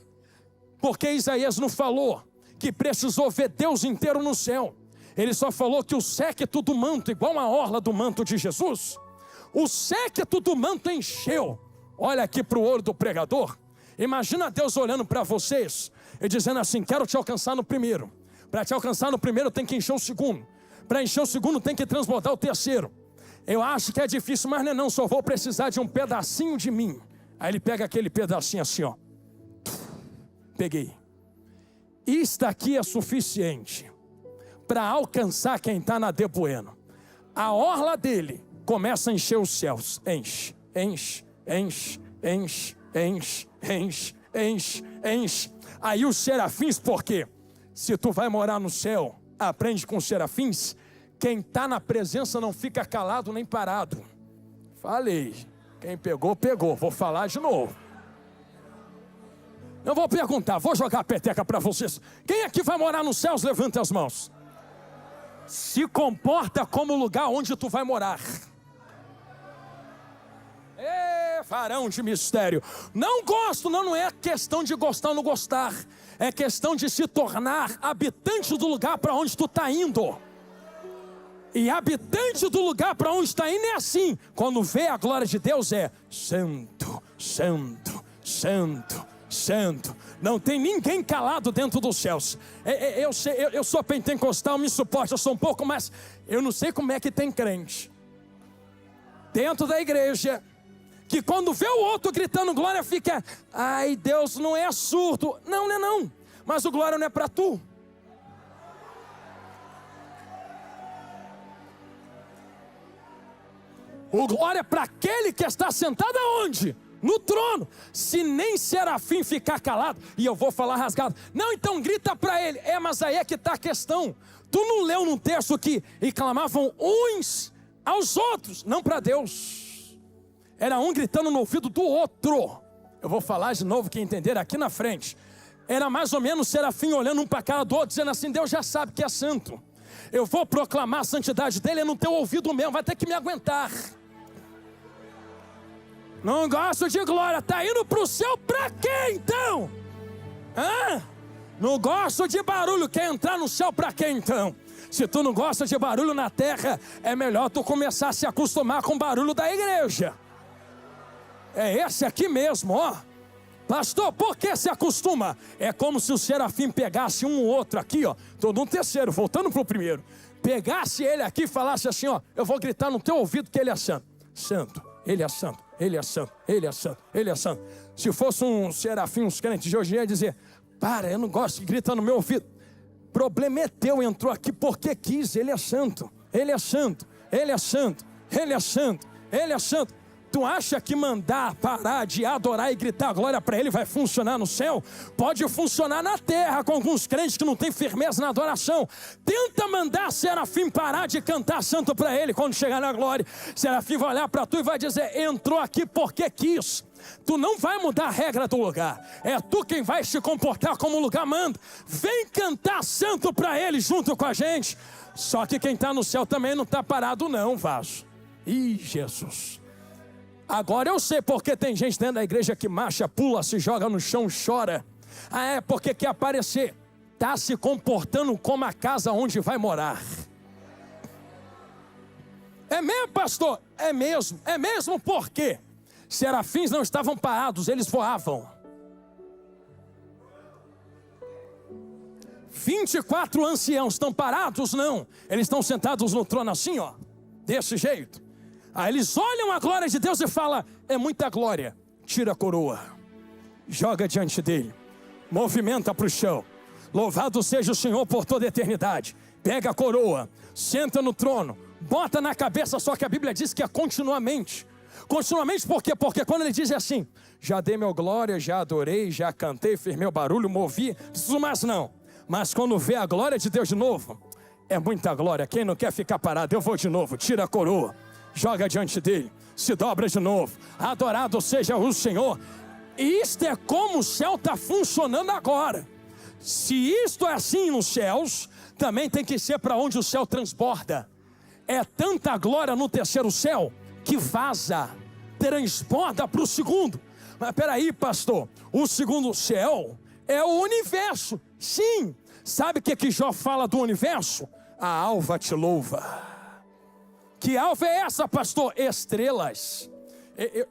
Porque Isaías não falou que precisou ver Deus inteiro no céu. Ele só falou que o séquito do manto, igual a orla do manto de Jesus, o séquito do manto encheu. Olha aqui para o olho do pregador. Imagina Deus olhando para vocês e dizendo assim, quero te alcançar no primeiro. Para te alcançar no primeiro tem que encher o segundo. Para encher o segundo tem que transbordar o terceiro. Eu acho que é difícil, mas não, só vou precisar de um pedacinho de mim. Aí ele pega aquele pedacinho assim, ó. Peguei. Isto aqui é suficiente para alcançar quem está na De Bueno. A orla dele começa a encher os céus. Enche, enche, enche, enche, enche, enche, enche, enche. Aí os serafins, por quê? Se tu vai morar no céu, aprende com os serafins, quem está na presença não fica calado nem parado. Falei, quem pegou, pegou. Vou falar de novo. Eu vou perguntar, vou jogar a peteca para vocês. Quem aqui vai morar nos céus? Levanta as mãos. Se comporta como o lugar onde tu vai morar. Varão de mistério. Não gosto, não é questão de gostar ou não gostar. É questão de se tornar habitante do lugar para onde tu está indo. E habitante do lugar para onde está indo é assim. Quando vê a glória de Deus é santo, santo, santo, santo. Não tem ninguém calado dentro dos céus. Eu sou pentecostal, me suporta, eu sou um pouco, mas eu não sei como é que tem crente dentro da igreja que quando vê o outro gritando glória fica, ai, Deus não é surdo. Não, mas o glória não é para tu. O glória é para aquele que está sentado aonde? No trono. Se nem serafim ficar calado, e eu vou falar rasgado, não, então grita para ele. Mas aí é que está a questão. Tu não leu num texto que e clamavam uns aos outros, não para Deus. Era um gritando no ouvido do outro. Eu vou falar de novo, quem entender aqui na frente. Era mais ou menos serafim olhando um para a cara do outro, dizendo assim, Deus já sabe que é santo. Eu vou proclamar a santidade dele, é no teu ouvido mesmo, vai ter que me aguentar. Não gosto de glória, está indo para o céu para quê então? Não gosto de barulho, quer entrar no céu para quê então? Se tu não gosta de barulho na terra, é melhor tu começar a se acostumar com o barulho da igreja. É esse aqui mesmo, ó. Pastor, por que se acostuma? É como se o serafim pegasse um ou outro aqui, ó. Tô no terceiro, voltando para o primeiro. Pegasse ele aqui e falasse assim, ó. Eu vou gritar no teu ouvido que ele é santo. Santo, ele é santo, ele é santo, ele é santo, ele é santo. Se fosse um serafim, uns crentes de hoje ia dizer, para, eu não gosto de gritar no meu ouvido. Problema é teu, entrou aqui porque quis, ele é santo, ele é santo, ele é santo, ele é santo, ele é santo. Tu acha que mandar parar de adorar e gritar glória para ele vai funcionar no céu? Pode funcionar na terra com alguns crentes que não têm firmeza na adoração. Tenta mandar serafim parar de cantar santo para ele quando chegar na glória. Serafim vai olhar para tu e vai dizer, entrou aqui porque quis. Tu não vai mudar a regra do lugar. É tu quem vai se comportar como o lugar manda. Vem cantar santo para ele junto com a gente. Só que quem está no céu também não está parado não, vaso. Ih, Jesus. Agora eu sei porque tem gente dentro da igreja que marcha, pula, se joga no chão, chora. É porque quer aparecer. Está se comportando como a casa onde vai morar. É mesmo, pastor? É mesmo porque serafins não estavam parados, eles voavam. 24 anciãos estão parados? Não. Eles estão sentados no trono assim, ó. Desse jeito. Aí eles olham a glória de Deus e falam, é muita glória. Tira a coroa. Joga diante dele. Movimenta para o chão. Louvado seja o Senhor por toda a eternidade. Pega a coroa. Senta no trono. Bota na cabeça, só que a Bíblia diz que é continuamente. Continuamente por quê? Porque quando ele diz assim, já dei meu glória, já adorei, já cantei, fiz meu barulho, movi, preciso mais não. Mas quando vê a glória de Deus de novo, é muita glória. Quem não quer ficar parado, eu vou de novo. Tira a coroa, joga diante dele, se dobra de novo. Adorado seja o Senhor. E isto é como o céu está funcionando agora. Se isto é assim nos céus, também tem que ser para onde o céu transborda. É tanta glória no terceiro céu que vaza, transborda para o segundo. Mas peraí, pastor, o segundo céu é o universo. Sim, sabe o que Jó fala do universo? A alva te louva. Que alva é essa, pastor? Estrelas.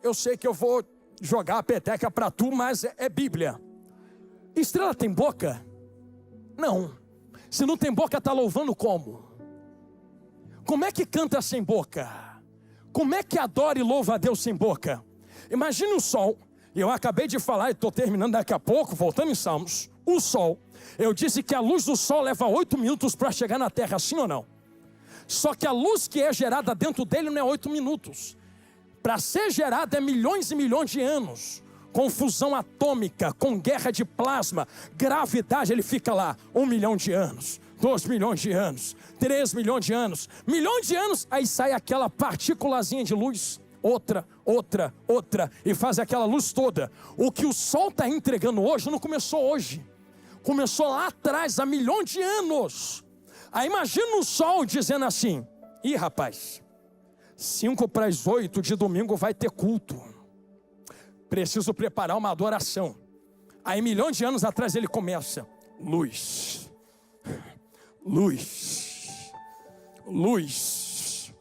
Eu sei que eu vou jogar a peteca para tu, mas é Bíblia. Estrela tem boca? Não. Se não tem boca, está louvando como? Como é que canta sem boca? Como é que adora e louva a Deus sem boca? Imagine o sol. Eu acabei de falar e estou terminando daqui a pouco, voltando em Salmos. O sol. Eu disse que a luz do sol leva 8 minutos para chegar na terra, sim ou não? Só que a luz que é gerada dentro dele não é 8 minutos. Para ser gerada é milhões e milhões de anos. Com fusão atômica, com guerra de plasma, gravidade, ele fica lá 1 milhão de anos, 2 milhões de anos, 3 milhões de anos, milhões de anos, aí sai aquela partículazinha de luz, outra, e faz aquela luz toda. O que o sol está entregando hoje não começou hoje, começou lá atrás, há milhões de anos. Aí imagina o sol dizendo assim: ih, rapaz, 7:55 de domingo vai ter culto, preciso preparar uma adoração. Aí milhões de anos atrás ele começa: luz, luz, luz,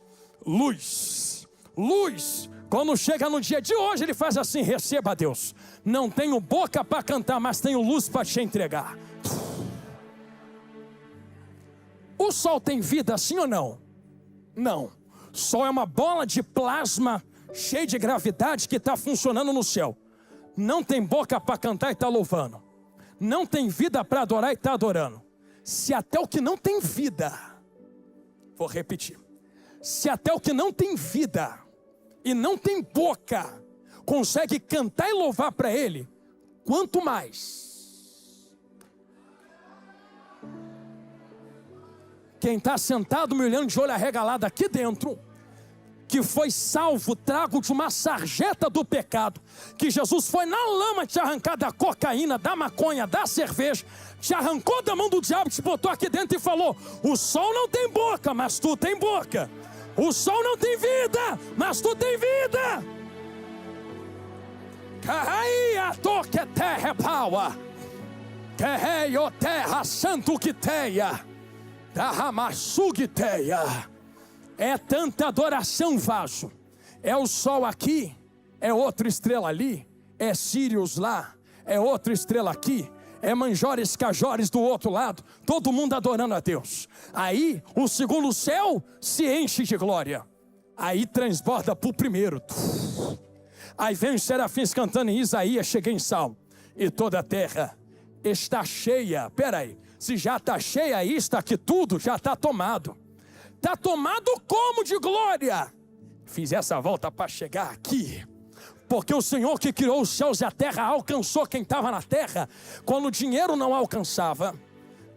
luz, luz. Quando chega no dia de hoje ele faz assim: receba, Deus, não tenho boca para cantar, mas tenho luz para te entregar. O sol tem vida, sim ou não? Não. O sol é uma bola de plasma cheia de gravidade que está funcionando no céu. Não tem boca para cantar e está louvando. Não tem vida para adorar e está adorando. Se até o que não tem vida, vou repetir, se até o que não tem vida e não tem boca consegue cantar e louvar para ele, quanto mais quem está sentado me olhando de olho arregalado aqui dentro, que foi salvo, trago de uma sarjeta do pecado, que Jesus foi na lama te arrancar da cocaína, da maconha, da cerveja, te arrancou da mão do diabo, te botou aqui dentro e falou: o sol não tem boca, mas tu tem boca. O sol não tem vida, mas tu tem vida. Caia toque terra paua, que terra santo que teia. É tanta adoração, vaso. É o sol aqui, é outra estrela ali, é Sírios lá, é outra estrela aqui, é Manjores, Cajores do outro lado, todo mundo adorando a Deus. Aí o segundo céu se enche de glória, aí transborda para o primeiro. Aí vem os serafins cantando em Isaías, chega em Salmo, e toda a terra está cheia. Peraí, se já está cheia aí, está aqui tudo, já está tomado. Está tomado como de glória? Fiz essa volta para chegar aqui, porque o Senhor que criou os céus e a terra alcançou quem estava na terra, quando o dinheiro não alcançava,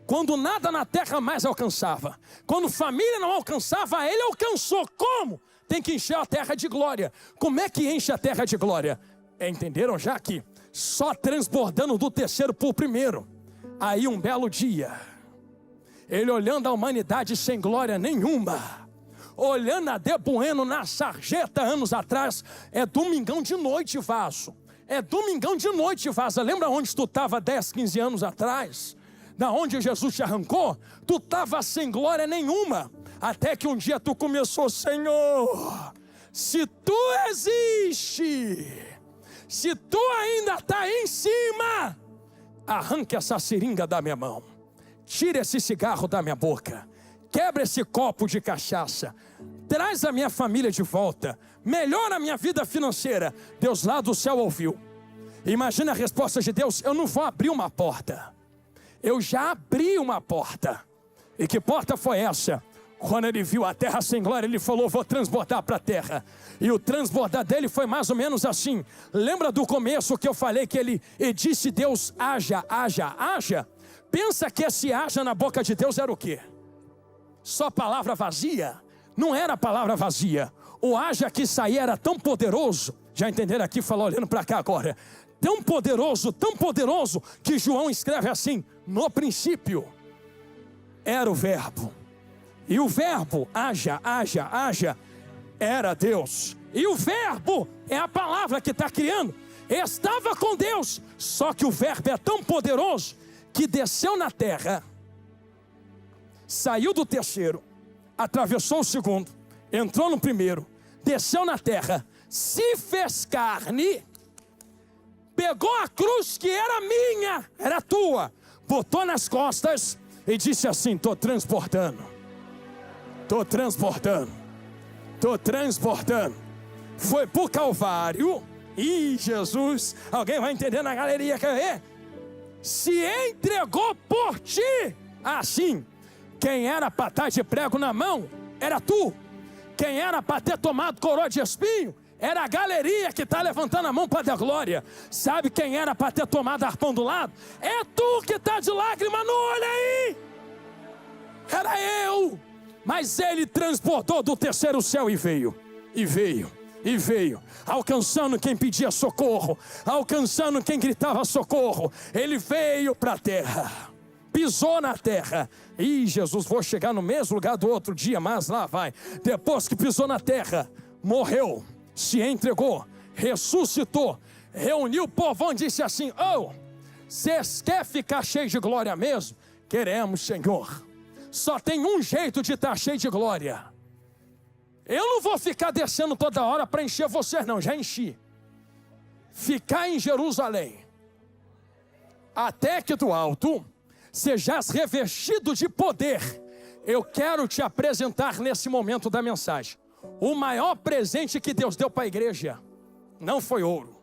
quando nada na terra mais alcançava, quando família não alcançava, Ele alcançou. Como? Tem que encher a terra de glória. Como é que enche a terra de glória? Entenderam já que só transbordando do terceiro para o primeiro. Aí um belo dia, Ele olhando a humanidade sem glória nenhuma, olhando a De Bueno na sarjeta anos atrás. É domingão de noite, vaso. É domingão de noite, vaso. Lembra onde tu estava 10, 15 anos atrás? Da onde Jesus te arrancou? Tu estava sem glória nenhuma. Até que um dia tu começou: Senhor, se tu existe, se tu ainda está em cima, arranque essa seringa da minha mão, tira esse cigarro da minha boca, quebra esse copo de cachaça, traz a minha família de volta, melhora a minha vida financeira. Deus lá do céu ouviu. Imagina a resposta de Deus: eu não vou abrir uma porta, eu já abri uma porta. E que porta foi essa? Quando Ele viu a terra sem glória, Ele falou: vou transbordar para a terra. E o transbordar dele foi mais ou menos assim. Lembra do começo que eu falei que Ele disse: Deus, haja, haja, haja? Pensa que esse haja na boca de Deus era o quê? Só palavra vazia? Não era palavra vazia. O haja que saía era tão poderoso. Já entenderam aqui? Falou olhando para cá agora. Tão poderoso, que João escreve assim: no princípio era o verbo. E o verbo, haja, haja, haja, era Deus. E o verbo é a palavra que está criando. Estava com Deus. Só que o verbo é tão poderoso que desceu na terra, saiu do terceiro, atravessou o segundo, entrou no primeiro, desceu na terra, se fez carne, pegou a cruz que era minha, era tua, botou nas costas e disse assim: estou transportando Estou transbordando. Estou transbordando. Foi pro Calvário. E Jesus, alguém vai entender na galeria, quer ver? Se entregou por ti. Assim, quem era para estar de prego na mão, era tu. Quem era para ter tomado coroa de espinho, era a galeria que está levantando a mão para dar glória. Sabe quem era para ter tomado arpão do lado? É tu que está de lágrima no olho aí. Era eu. Mas ele transportou do terceiro céu e veio. E veio. E veio, alcançando quem pedia socorro, alcançando quem gritava socorro. Ele veio para a terra, pisou na terra. E Jesus, vou chegar no mesmo lugar do outro dia, mas lá vai. Depois que pisou na terra, morreu, se entregou, ressuscitou, reuniu o povão e disse assim: oh, vocês querem ficar cheios de glória mesmo? Queremos, Senhor. Só tem um jeito de estar cheio de glória. Eu não vou ficar descendo toda hora para encher vocês não, já enchi. Ficar em Jerusalém, até que do alto sejas revestido de poder. Eu quero te apresentar nesse momento da mensagem o maior presente que Deus deu para a igreja. Não foi ouro,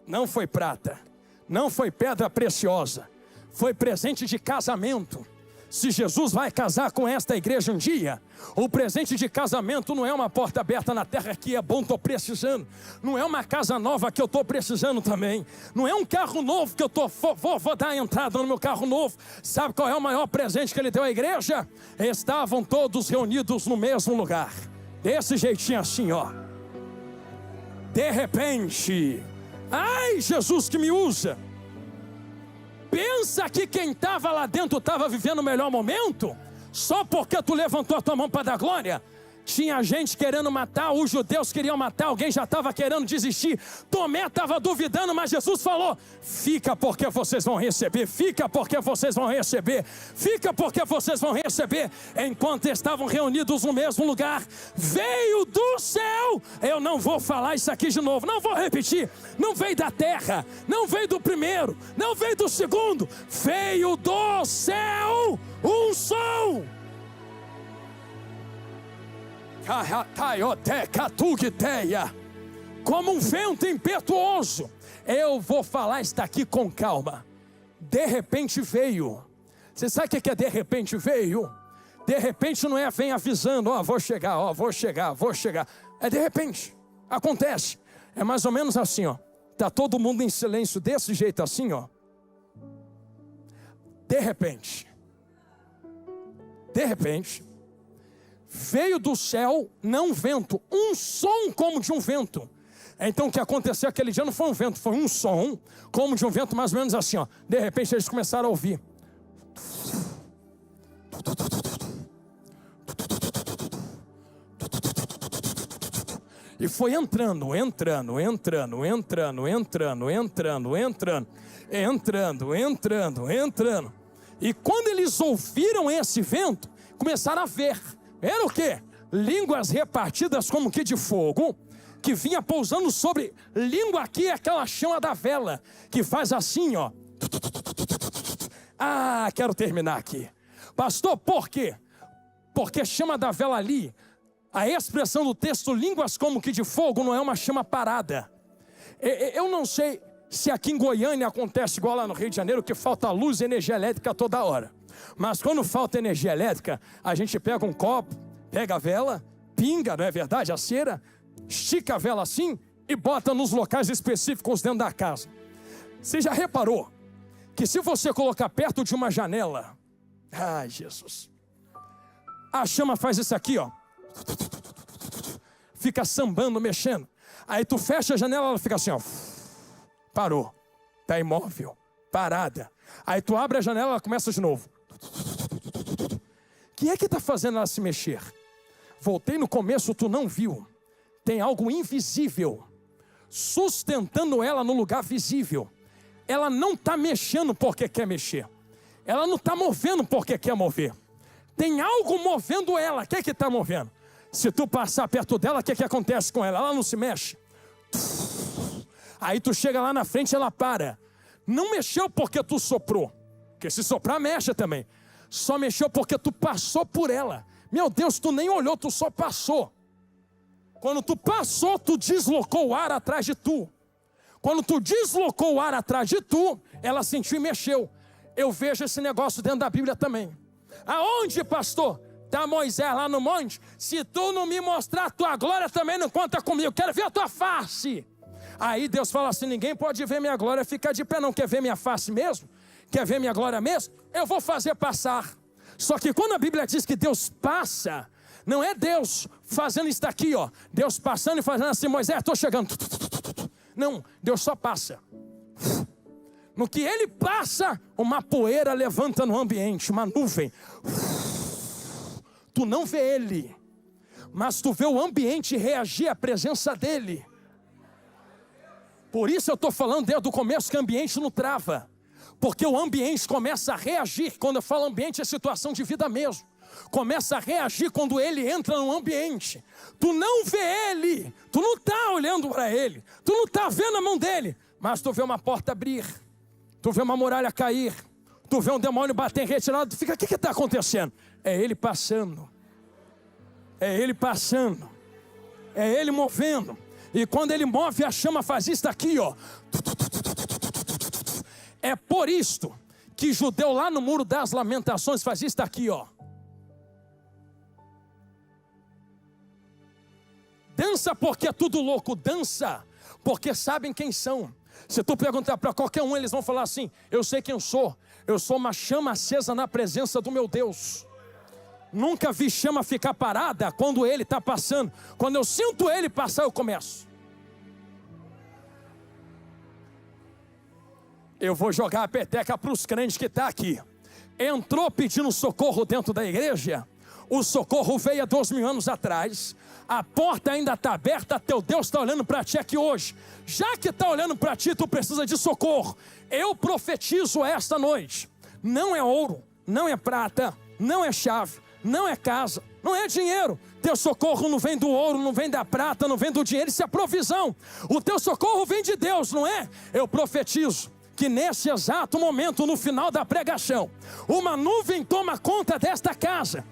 não foi prata, não foi pedra preciosa, foi presente de casamento. Se Jesus vai casar com esta igreja um dia, o presente de casamento não é uma porta aberta na terra que é bom, estou precisando. Não é uma casa nova que eu estou precisando também. Não é um carro novo que eu vou dar a entrada no meu carro novo. Sabe qual é o maior presente que ele deu à igreja? Estavam todos reunidos no mesmo lugar. Desse jeitinho assim, ó. De repente, ai, Jesus que me usa. Pensa que quem estava lá dentro estava vivendo o melhor momento? Só porque tu levantou a tua mão para dar glória? Tinha gente querendo matar, os judeus queriam matar, alguém já estava querendo desistir. Tomé estava duvidando, mas Jesus falou: fica porque vocês vão receber, fica porque vocês vão receber, fica porque vocês vão receber. Enquanto estavam reunidos no mesmo lugar, veio do céu. Eu não vou falar isso aqui de novo, não vou repetir. Não veio da terra, não veio do primeiro, não veio do segundo, veio do céu um som. Como um vento impetuoso. Eu vou falar isso daqui com calma. De repente veio. Você sabe o que é de repente veio? De repente não é vem avisando: ó, vou chegar, ó, vou chegar, vou chegar. É de repente, acontece. É mais ou menos assim, ó. Tá todo mundo em silêncio desse jeito assim, ó. De repente, veio do céu, não vento, um som como de um vento. Então o que aconteceu aquele dia não foi um vento, foi um som como de um vento, mais ou menos assim, ó. De repente eles começaram a ouvir. E foi entrando. E quando eles ouviram esse vento, começaram a ver. Era o quê? Línguas repartidas como que de fogo, que vinha pousando sobre. Língua aqui é aquela chama da vela, que faz assim, ó. Ah, quero terminar aqui. Pastor, por quê? Porque chama da vela ali, a expressão do texto, línguas como que de fogo, não é uma chama parada. Eu não sei se aqui em Goiânia acontece igual lá no Rio de Janeiro, que falta luz e energia elétrica toda hora. Mas quando falta energia elétrica, a gente pega um copo, pega a vela, pinga, não é verdade, a cera, estica a vela assim e bota nos locais específicos dentro da casa. Você já reparou que se você colocar perto de uma janela, ai Jesus, a chama faz isso aqui, ó, fica sambando, mexendo. Aí tu fecha a janela, ela fica assim, ó, parou, tá imóvel, parada. Aí tu abre a janela, ela começa de novo. O que é que está fazendo ela se mexer? Voltei no começo, tu não viu. Tem algo invisível sustentando ela no lugar visível. Ela não está mexendo porque quer mexer. Ela não está movendo porque quer mover. Tem algo movendo ela. O que é que está movendo? Se tu passar perto dela, o que é que acontece com ela? Ela não se mexe. Aí tu chega lá na frente, ela para. Não mexeu porque tu soprou. Porque se soprar, mexe também. Só mexeu porque tu passou por ela. Meu Deus, tu nem olhou, tu só passou. Quando tu passou, tu deslocou o ar atrás de tu. Quando tu deslocou o ar atrás de tu, ela sentiu e mexeu. Eu vejo esse negócio dentro da Bíblia também. Aonde, pastor? Está Moisés lá no monte. Se tu não me mostrar a tua glória, também não conta comigo. Quero ver a tua face. Aí Deus fala assim, ninguém pode ver minha glória, fica de pé não. Quer ver minha face mesmo? Quer ver minha glória mesmo? Eu vou fazer passar. Só que quando a Bíblia diz que Deus passa, não é Deus fazendo isso daqui, ó. Deus passando e fazendo assim, Moisés, estou chegando. Não, Deus só passa. No que ele passa, uma poeira levanta no ambiente, uma nuvem. Tu não vê ele, mas tu vê o ambiente reagir à presença dele. Por isso eu estou falando desde o começo que o ambiente não trava. Porque o ambiente começa a reagir. Quando eu falo ambiente é situação de vida mesmo. Começa a reagir quando ele entra no ambiente. Tu não vê ele, tu não está olhando para ele, tu não está vendo a mão dele, mas tu vê uma porta abrir, tu vê uma muralha cair, tu vê um demônio bater em retirada, tu fica, o que está acontecendo? É ele passando, é ele passando, é ele movendo. E quando ele move, a chama faz isso daqui, ó. É por isto que judeu lá no Muro das Lamentações faz isso daqui, ó. Dança porque é tudo louco, dança porque sabem quem são. Se tu perguntar para qualquer um, eles vão falar assim, eu sei quem eu sou uma chama acesa na presença do meu Deus. Nunca vi chama ficar parada quando ele está passando. Quando eu sinto ele passar, eu começo. Eu vou jogar a peteca para os crentes que estão aqui. Entrou pedindo socorro dentro da igreja. O socorro veio há 2000 anos atrás. A porta ainda está aberta. Teu Deus está olhando para ti aqui hoje. Já que está olhando para ti, tu precisa de socorro. Eu profetizo esta noite. Não é ouro, não é prata, não é chave, não é casa, não é dinheiro. Teu socorro não vem do ouro, não vem da prata, não vem do dinheiro. Isso é provisão. O teu socorro vem de Deus, não é? Eu profetizo que nesse exato momento, no final da pregação, uma nuvem toma conta desta casa.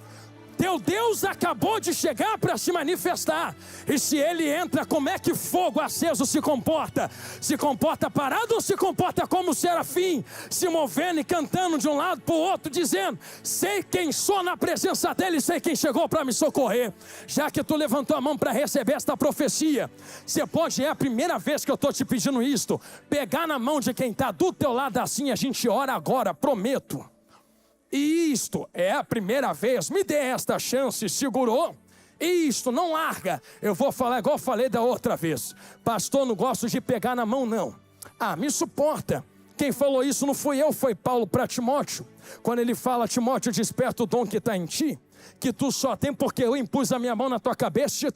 Teu Deus acabou de chegar para se manifestar. E se ele entra, como é que fogo aceso se comporta? Se comporta parado ou se comporta como serafim? Se movendo e cantando de um lado para o outro, dizendo, sei quem sou na presença dele, sei quem chegou para me socorrer. Já que tu levantou a mão para receber esta profecia, você pode, é a primeira vez que eu estou te pedindo isto, pegar na mão de quem está do teu lado assim, a gente ora agora, prometo. E isto é a primeira vez, me dê esta chance, segurou? Isto, não larga. Eu vou falar igual eu falei da outra vez. Pastor, não gosto de pegar na mão não. Ah, me suporta. Quem falou isso não fui eu, foi Paulo para Timóteo. Quando ele fala, Timóteo, desperta o dom que está em ti, que tu só tem porque eu impus a minha mão na tua cabeça e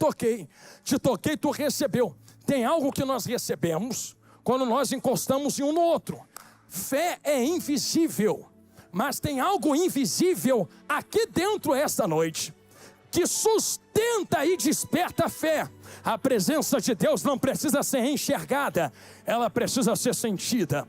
te toquei, tu recebeu. Tem algo que nós recebemos quando nós encostamos em um no outro. Fé é invisível. Mas tem algo invisível aqui dentro esta noite, que sustenta e desperta a fé. A presença de Deus não precisa ser enxergada, ela precisa ser sentida.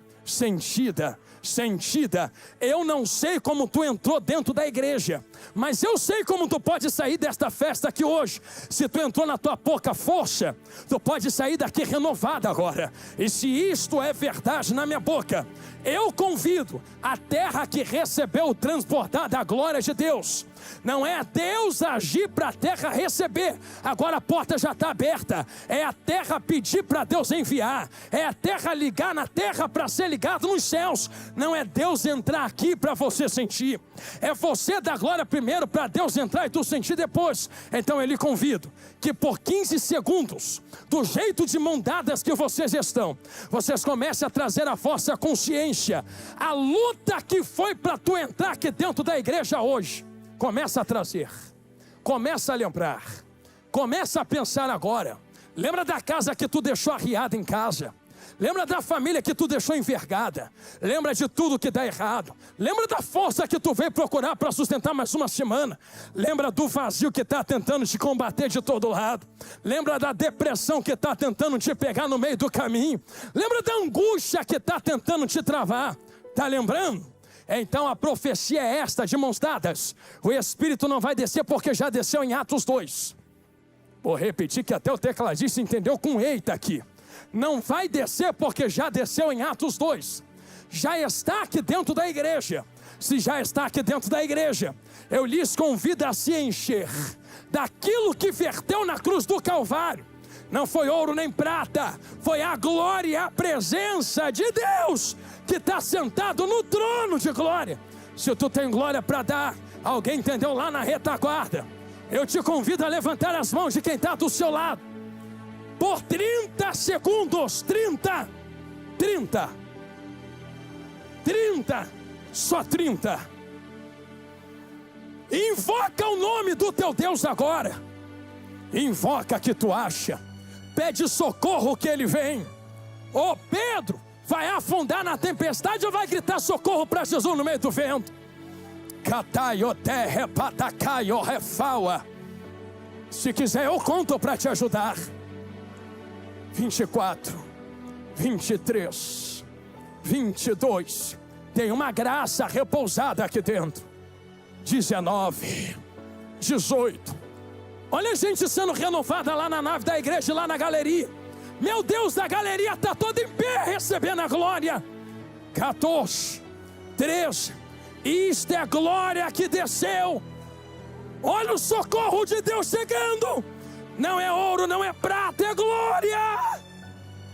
Eu não sei como tu entrou dentro da igreja, mas eu sei como tu pode sair desta festa aqui hoje. Se tu entrou na tua pouca força, tu pode sair daqui renovado agora. E se isto é verdade na minha boca, eu convido a terra que recebeu transbordar da glória de Deus. Não é Deus agir para a terra receber. Agora a porta já está aberta. É a terra pedir para Deus enviar. É a terra ligar na terra para ser ligado nos céus. Não é Deus entrar aqui para você sentir. É você dar glória primeiro para Deus entrar e tu sentir depois. Então eu lhe convido que por 15 segundos, do jeito de mão dadas que vocês estão, vocês comecem a trazer a vossa consciência. A luta que foi para tu entrar aqui dentro da igreja hoje. Começa a trazer, começa a lembrar, começa a pensar agora. Lembra da casa que tu deixou arriada em casa. Lembra da família que tu deixou envergada. Lembra de tudo que dá errado. Lembra da força que tu veio procurar para sustentar mais uma semana. Lembra do vazio que está tentando te combater de todo lado. Lembra da depressão que está tentando te pegar no meio do caminho. Lembra da angústia que está tentando te travar. Está lembrando? Então a profecia é esta, de mãos dadas. O Espírito não vai descer porque já desceu em Atos 2. Vou repetir que até o tecladista entendeu com eita aqui. Não vai descer porque já desceu em Atos 2. Já está aqui dentro da igreja. Se já está aqui dentro da igreja, eu lhes convido a se encher daquilo que verteu na cruz do Calvário. Não foi ouro nem prata, foi a glória e a presença de Deus que está sentado no trono de glória. Se tu tem glória para dar, alguém entendeu lá na retaguarda, eu te convido a levantar as mãos de quem está do seu lado, por 30 segundos, 30, só 30, invoca o nome do teu Deus agora, invoca que tu acha, pede socorro que ele vem. Ô Pedro, vai afundar na tempestade ou vai gritar socorro para Jesus no meio do vento? Se quiser eu conto para te ajudar. 24, 23, 22, tem uma graça repousada aqui dentro. 19, 18, olha a gente sendo renovada lá na nave da igreja, lá na galeria. Meu Deus, a galeria está toda em pé recebendo a glória. 14, 13, isto é a glória que desceu. Olha o socorro de Deus chegando. Não é ouro, não é prata, é glória.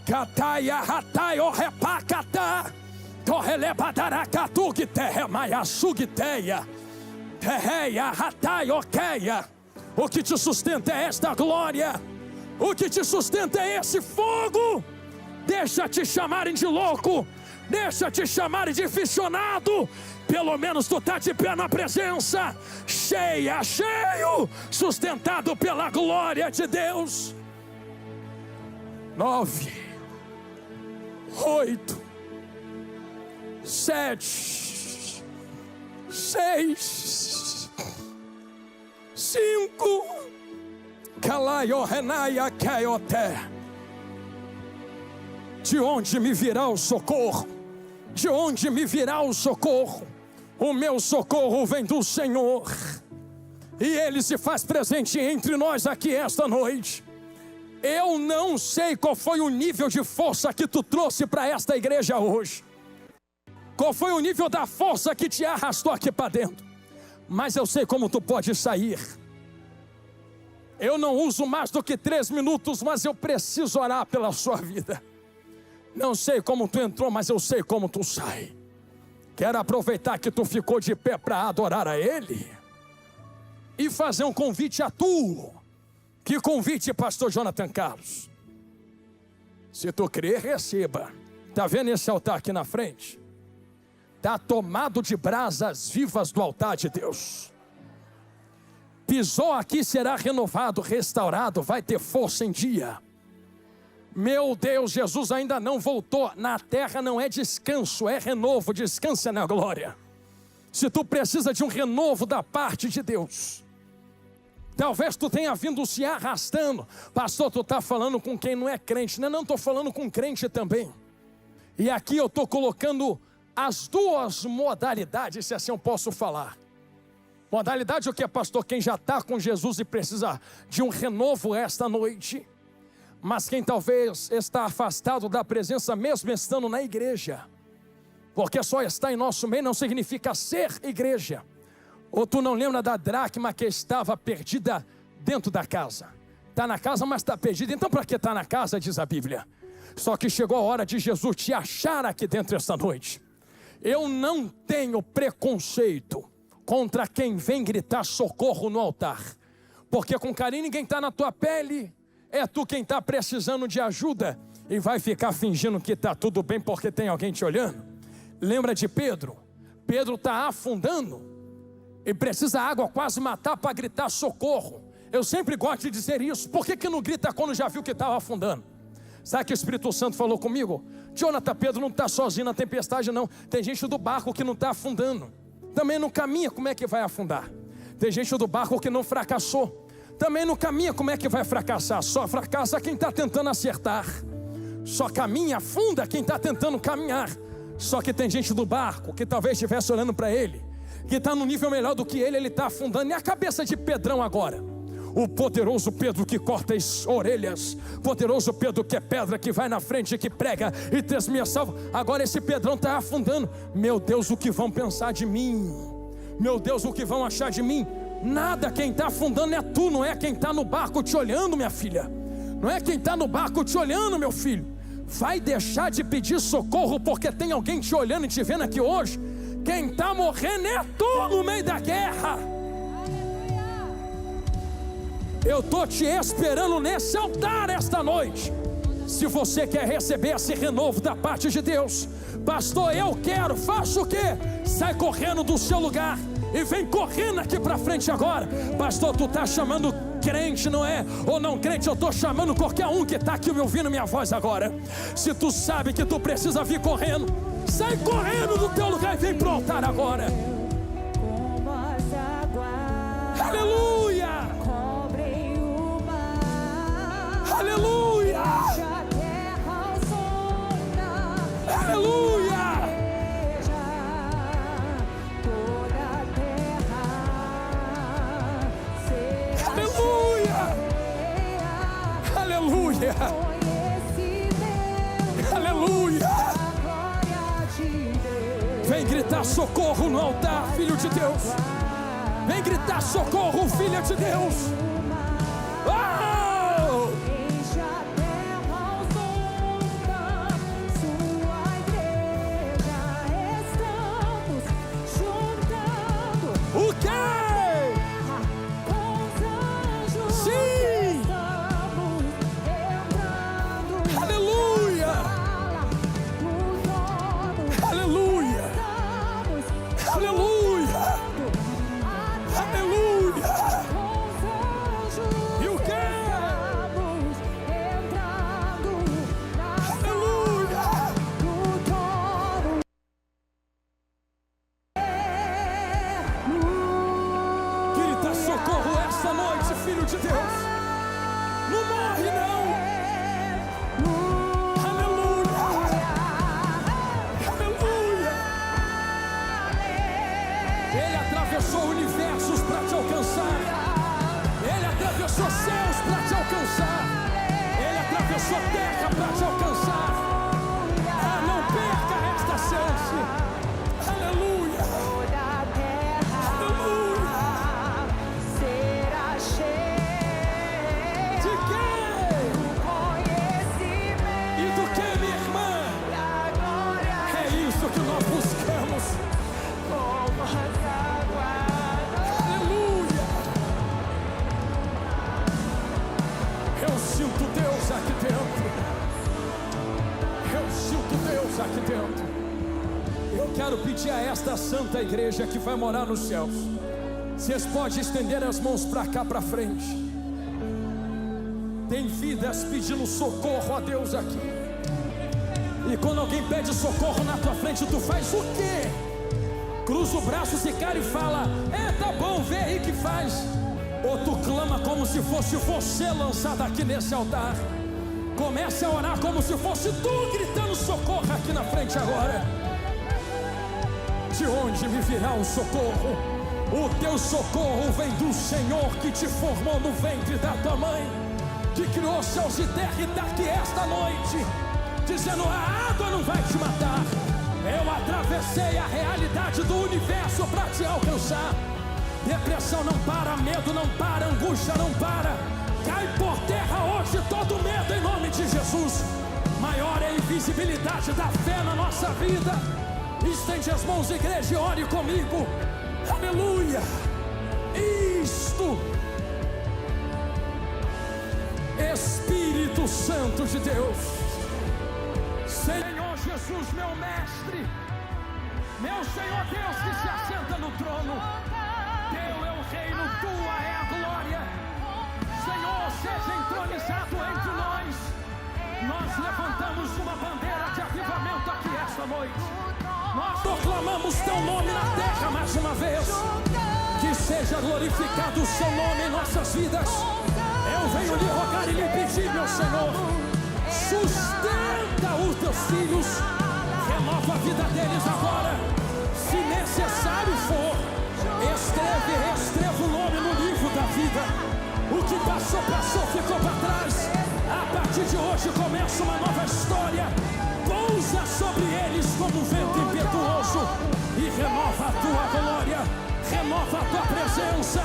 Kataia hatai o repacata. Torrelebadaracatu que terra maiaçugiteia. Terreia hatai oqueia. O que te sustenta é esta glória. O que te sustenta é esse fogo. Deixa te chamarem de louco, deixa te chamarem de aficionado. Pelo menos tu está de pé na presença, cheio, sustentado pela glória de Deus. 9, 8, 7, 6, 5, Calaio renaia caioté. De onde me virá o socorro? De onde me virá o socorro? O meu socorro vem do Senhor, e Ele se faz presente entre nós aqui esta noite. Eu não sei qual foi o nível de força que tu trouxe para esta igreja hoje, qual foi o nível da força que te arrastou aqui para dentro, mas eu sei como tu pode sair. Eu não uso mais do que 3 minutos, mas eu preciso orar pela sua vida. Não sei como tu entrou, mas eu sei como tu sai. Quero aproveitar que tu ficou de pé para adorar a Ele e fazer um convite a tu. Que convite, pastor Jonathan Carlos? Se tu crer, receba. Está vendo esse altar aqui na frente? Está tomado de brasas vivas do altar de Deus. Pisou aqui, será renovado, restaurado, vai ter força em dia. Meu Deus, Jesus ainda não voltou. Na terra não é descanso, é renovo. Descansa na glória. Se tu precisa de um renovo da parte de Deus, talvez tu tenha vindo se arrastando. Pastor, tu está falando com quem não é crente. Não, estou falando com crente também. E aqui eu estou colocando as duas modalidades, se assim eu posso falar. Modalidade o que, pastor? Quem já está com Jesus e precisa de um renovo esta noite. Mas quem talvez está afastado da presença mesmo estando na igreja, porque só estar em nosso meio não significa ser igreja. Ou tu não lembra da dracma que estava perdida dentro da casa? Está na casa, mas está perdida. Então para que está na casa, diz a Bíblia? Só que chegou a hora de Jesus te achar aqui dentro esta noite. Eu não tenho preconceito contra quem vem gritar socorro no altar, porque com carinho ninguém está na tua pele. É tu quem está precisando de ajuda e vai ficar fingindo que está tudo bem porque tem alguém te olhando. Lembra de Pedro? Pedro está afundando e precisa água quase matar para gritar socorro. Eu sempre gosto de dizer isso. Por que não grita quando já viu que estava afundando? Sabe que o Espírito Santo falou comigo? Jonathan, Pedro não está sozinho na tempestade não. Tem gente do barco que não está afundando. Também não caminha, como é que vai afundar? Tem gente do barco que não fracassou. Também não caminha, como é que vai fracassar? Só fracassa quem está tentando acertar. Só caminha, afunda quem está tentando caminhar. Só que tem gente do barco que talvez estivesse olhando para ele, que está num nível melhor do que ele está afundando. E a cabeça de Pedrão agora? O poderoso Pedro que corta as orelhas, poderoso Pedro que é pedra, que vai na frente, que prega e testemunha salvo. Agora esse Pedrão está afundando. Meu Deus, o que vão pensar de mim? Meu Deus, o que vão achar de mim? Nada, quem está afundando é tu, não é quem está no barco te olhando, minha filha. Não é quem está no barco te olhando, meu filho. Vai deixar de pedir socorro porque tem alguém te olhando e te vendo aqui hoje? Quem está morrendo é tu no meio da guerra. Eu estou te esperando nesse altar esta noite. Se você quer receber esse renovo da parte de Deus, pastor, eu quero, faça o quê? Sai correndo do seu lugar e vem correndo aqui para frente agora. Pastor, tu está chamando crente, não é? Ou não crente, eu estou chamando qualquer um que está aqui me ouvindo minha voz agora. Se tu sabe que tu precisa vir correndo, sai correndo do teu lugar e vem pro altar agora. Aleluia! Aleluia! Aleluia! Aleluia! Aleluia! Aleluia! Vem gritar socorro no altar, filho de Deus. Vem gritar socorro, filha de Deus. Santa igreja que vai morar nos céus, vocês podem estender as mãos para cá, para frente. Tem vidas pedindo socorro a Deus aqui. E quando alguém pede socorro na tua frente, tu faz o quê? Cruza o braço, se cara e fala: tá bom, vê aí que faz. Ou tu clama como se fosse você lançado aqui nesse altar. Comece a orar como se fosse tu gritando socorro aqui na frente agora. De onde me virá o socorro? O teu socorro vem do Senhor que te formou no ventre da tua mãe, que criou céus e terra e está aqui esta noite, dizendo: a água não vai te matar. Eu atravessei a realidade do universo para te alcançar. Depressão não para, medo não para, angústia não para. Cai por terra hoje todo medo em nome de Jesus. Maior é a invisibilidade da fé na nossa vida. Estende as mãos, igreja, e ore comigo. Aleluia. Isto, Espírito Santo de Deus, Senhor Jesus, meu mestre, meu Senhor Deus que se assenta no trono. Teu é o reino, tua é a glória. Senhor, seja entronizado entre nós. Nós levantamos uma bandeira de avivamento aqui esta noite. Nós proclamamos teu nome na terra mais uma vez. Que seja glorificado o seu nome em nossas vidas. Eu venho lhe rogar e lhe pedir, meu Senhor, sustenta os teus filhos, renova a vida deles agora. Se necessário for, escreva o nome no livro da vida. O que passou, ficou para trás. A partir de hoje começa uma nova história. Pousa sobre eles como um vento impetuoso e renova a tua glória, renova a tua presença,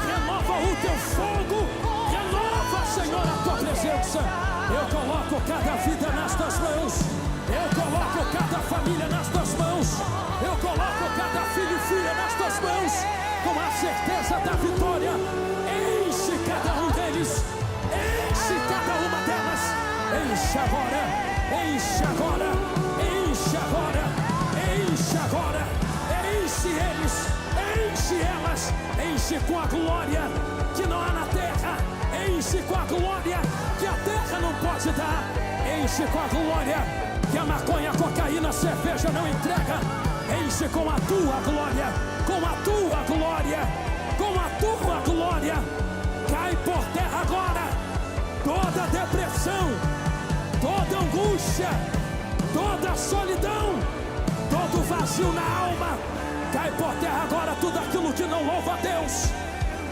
renova o teu fogo, renova, Senhor, a tua presença. Eu coloco cada vida nas tuas mãos, eu coloco cada família nas tuas mãos, eu coloco cada filho e filha nas tuas mãos, com a certeza da vitória. Enche cada um deles, enche cada uma delas, enche agora, enche agora, enche agora, enche agora, enche eles, enche elas, enche com a glória que não há na terra, enche com a glória que a terra não pode dar, enche com a glória que a maconha, a cocaína, a cerveja não entrega, enche com a tua glória, com a tua glória, com a tua glória. Cai por terra agora toda depressão, toda angústia, toda solidão, todo vazio na alma. Cai por terra agora tudo aquilo que não louva a Deus.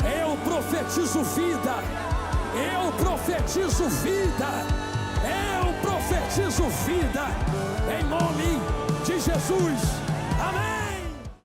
Eu profetizo vida, eu profetizo vida, eu profetizo vida, em nome de Jesus.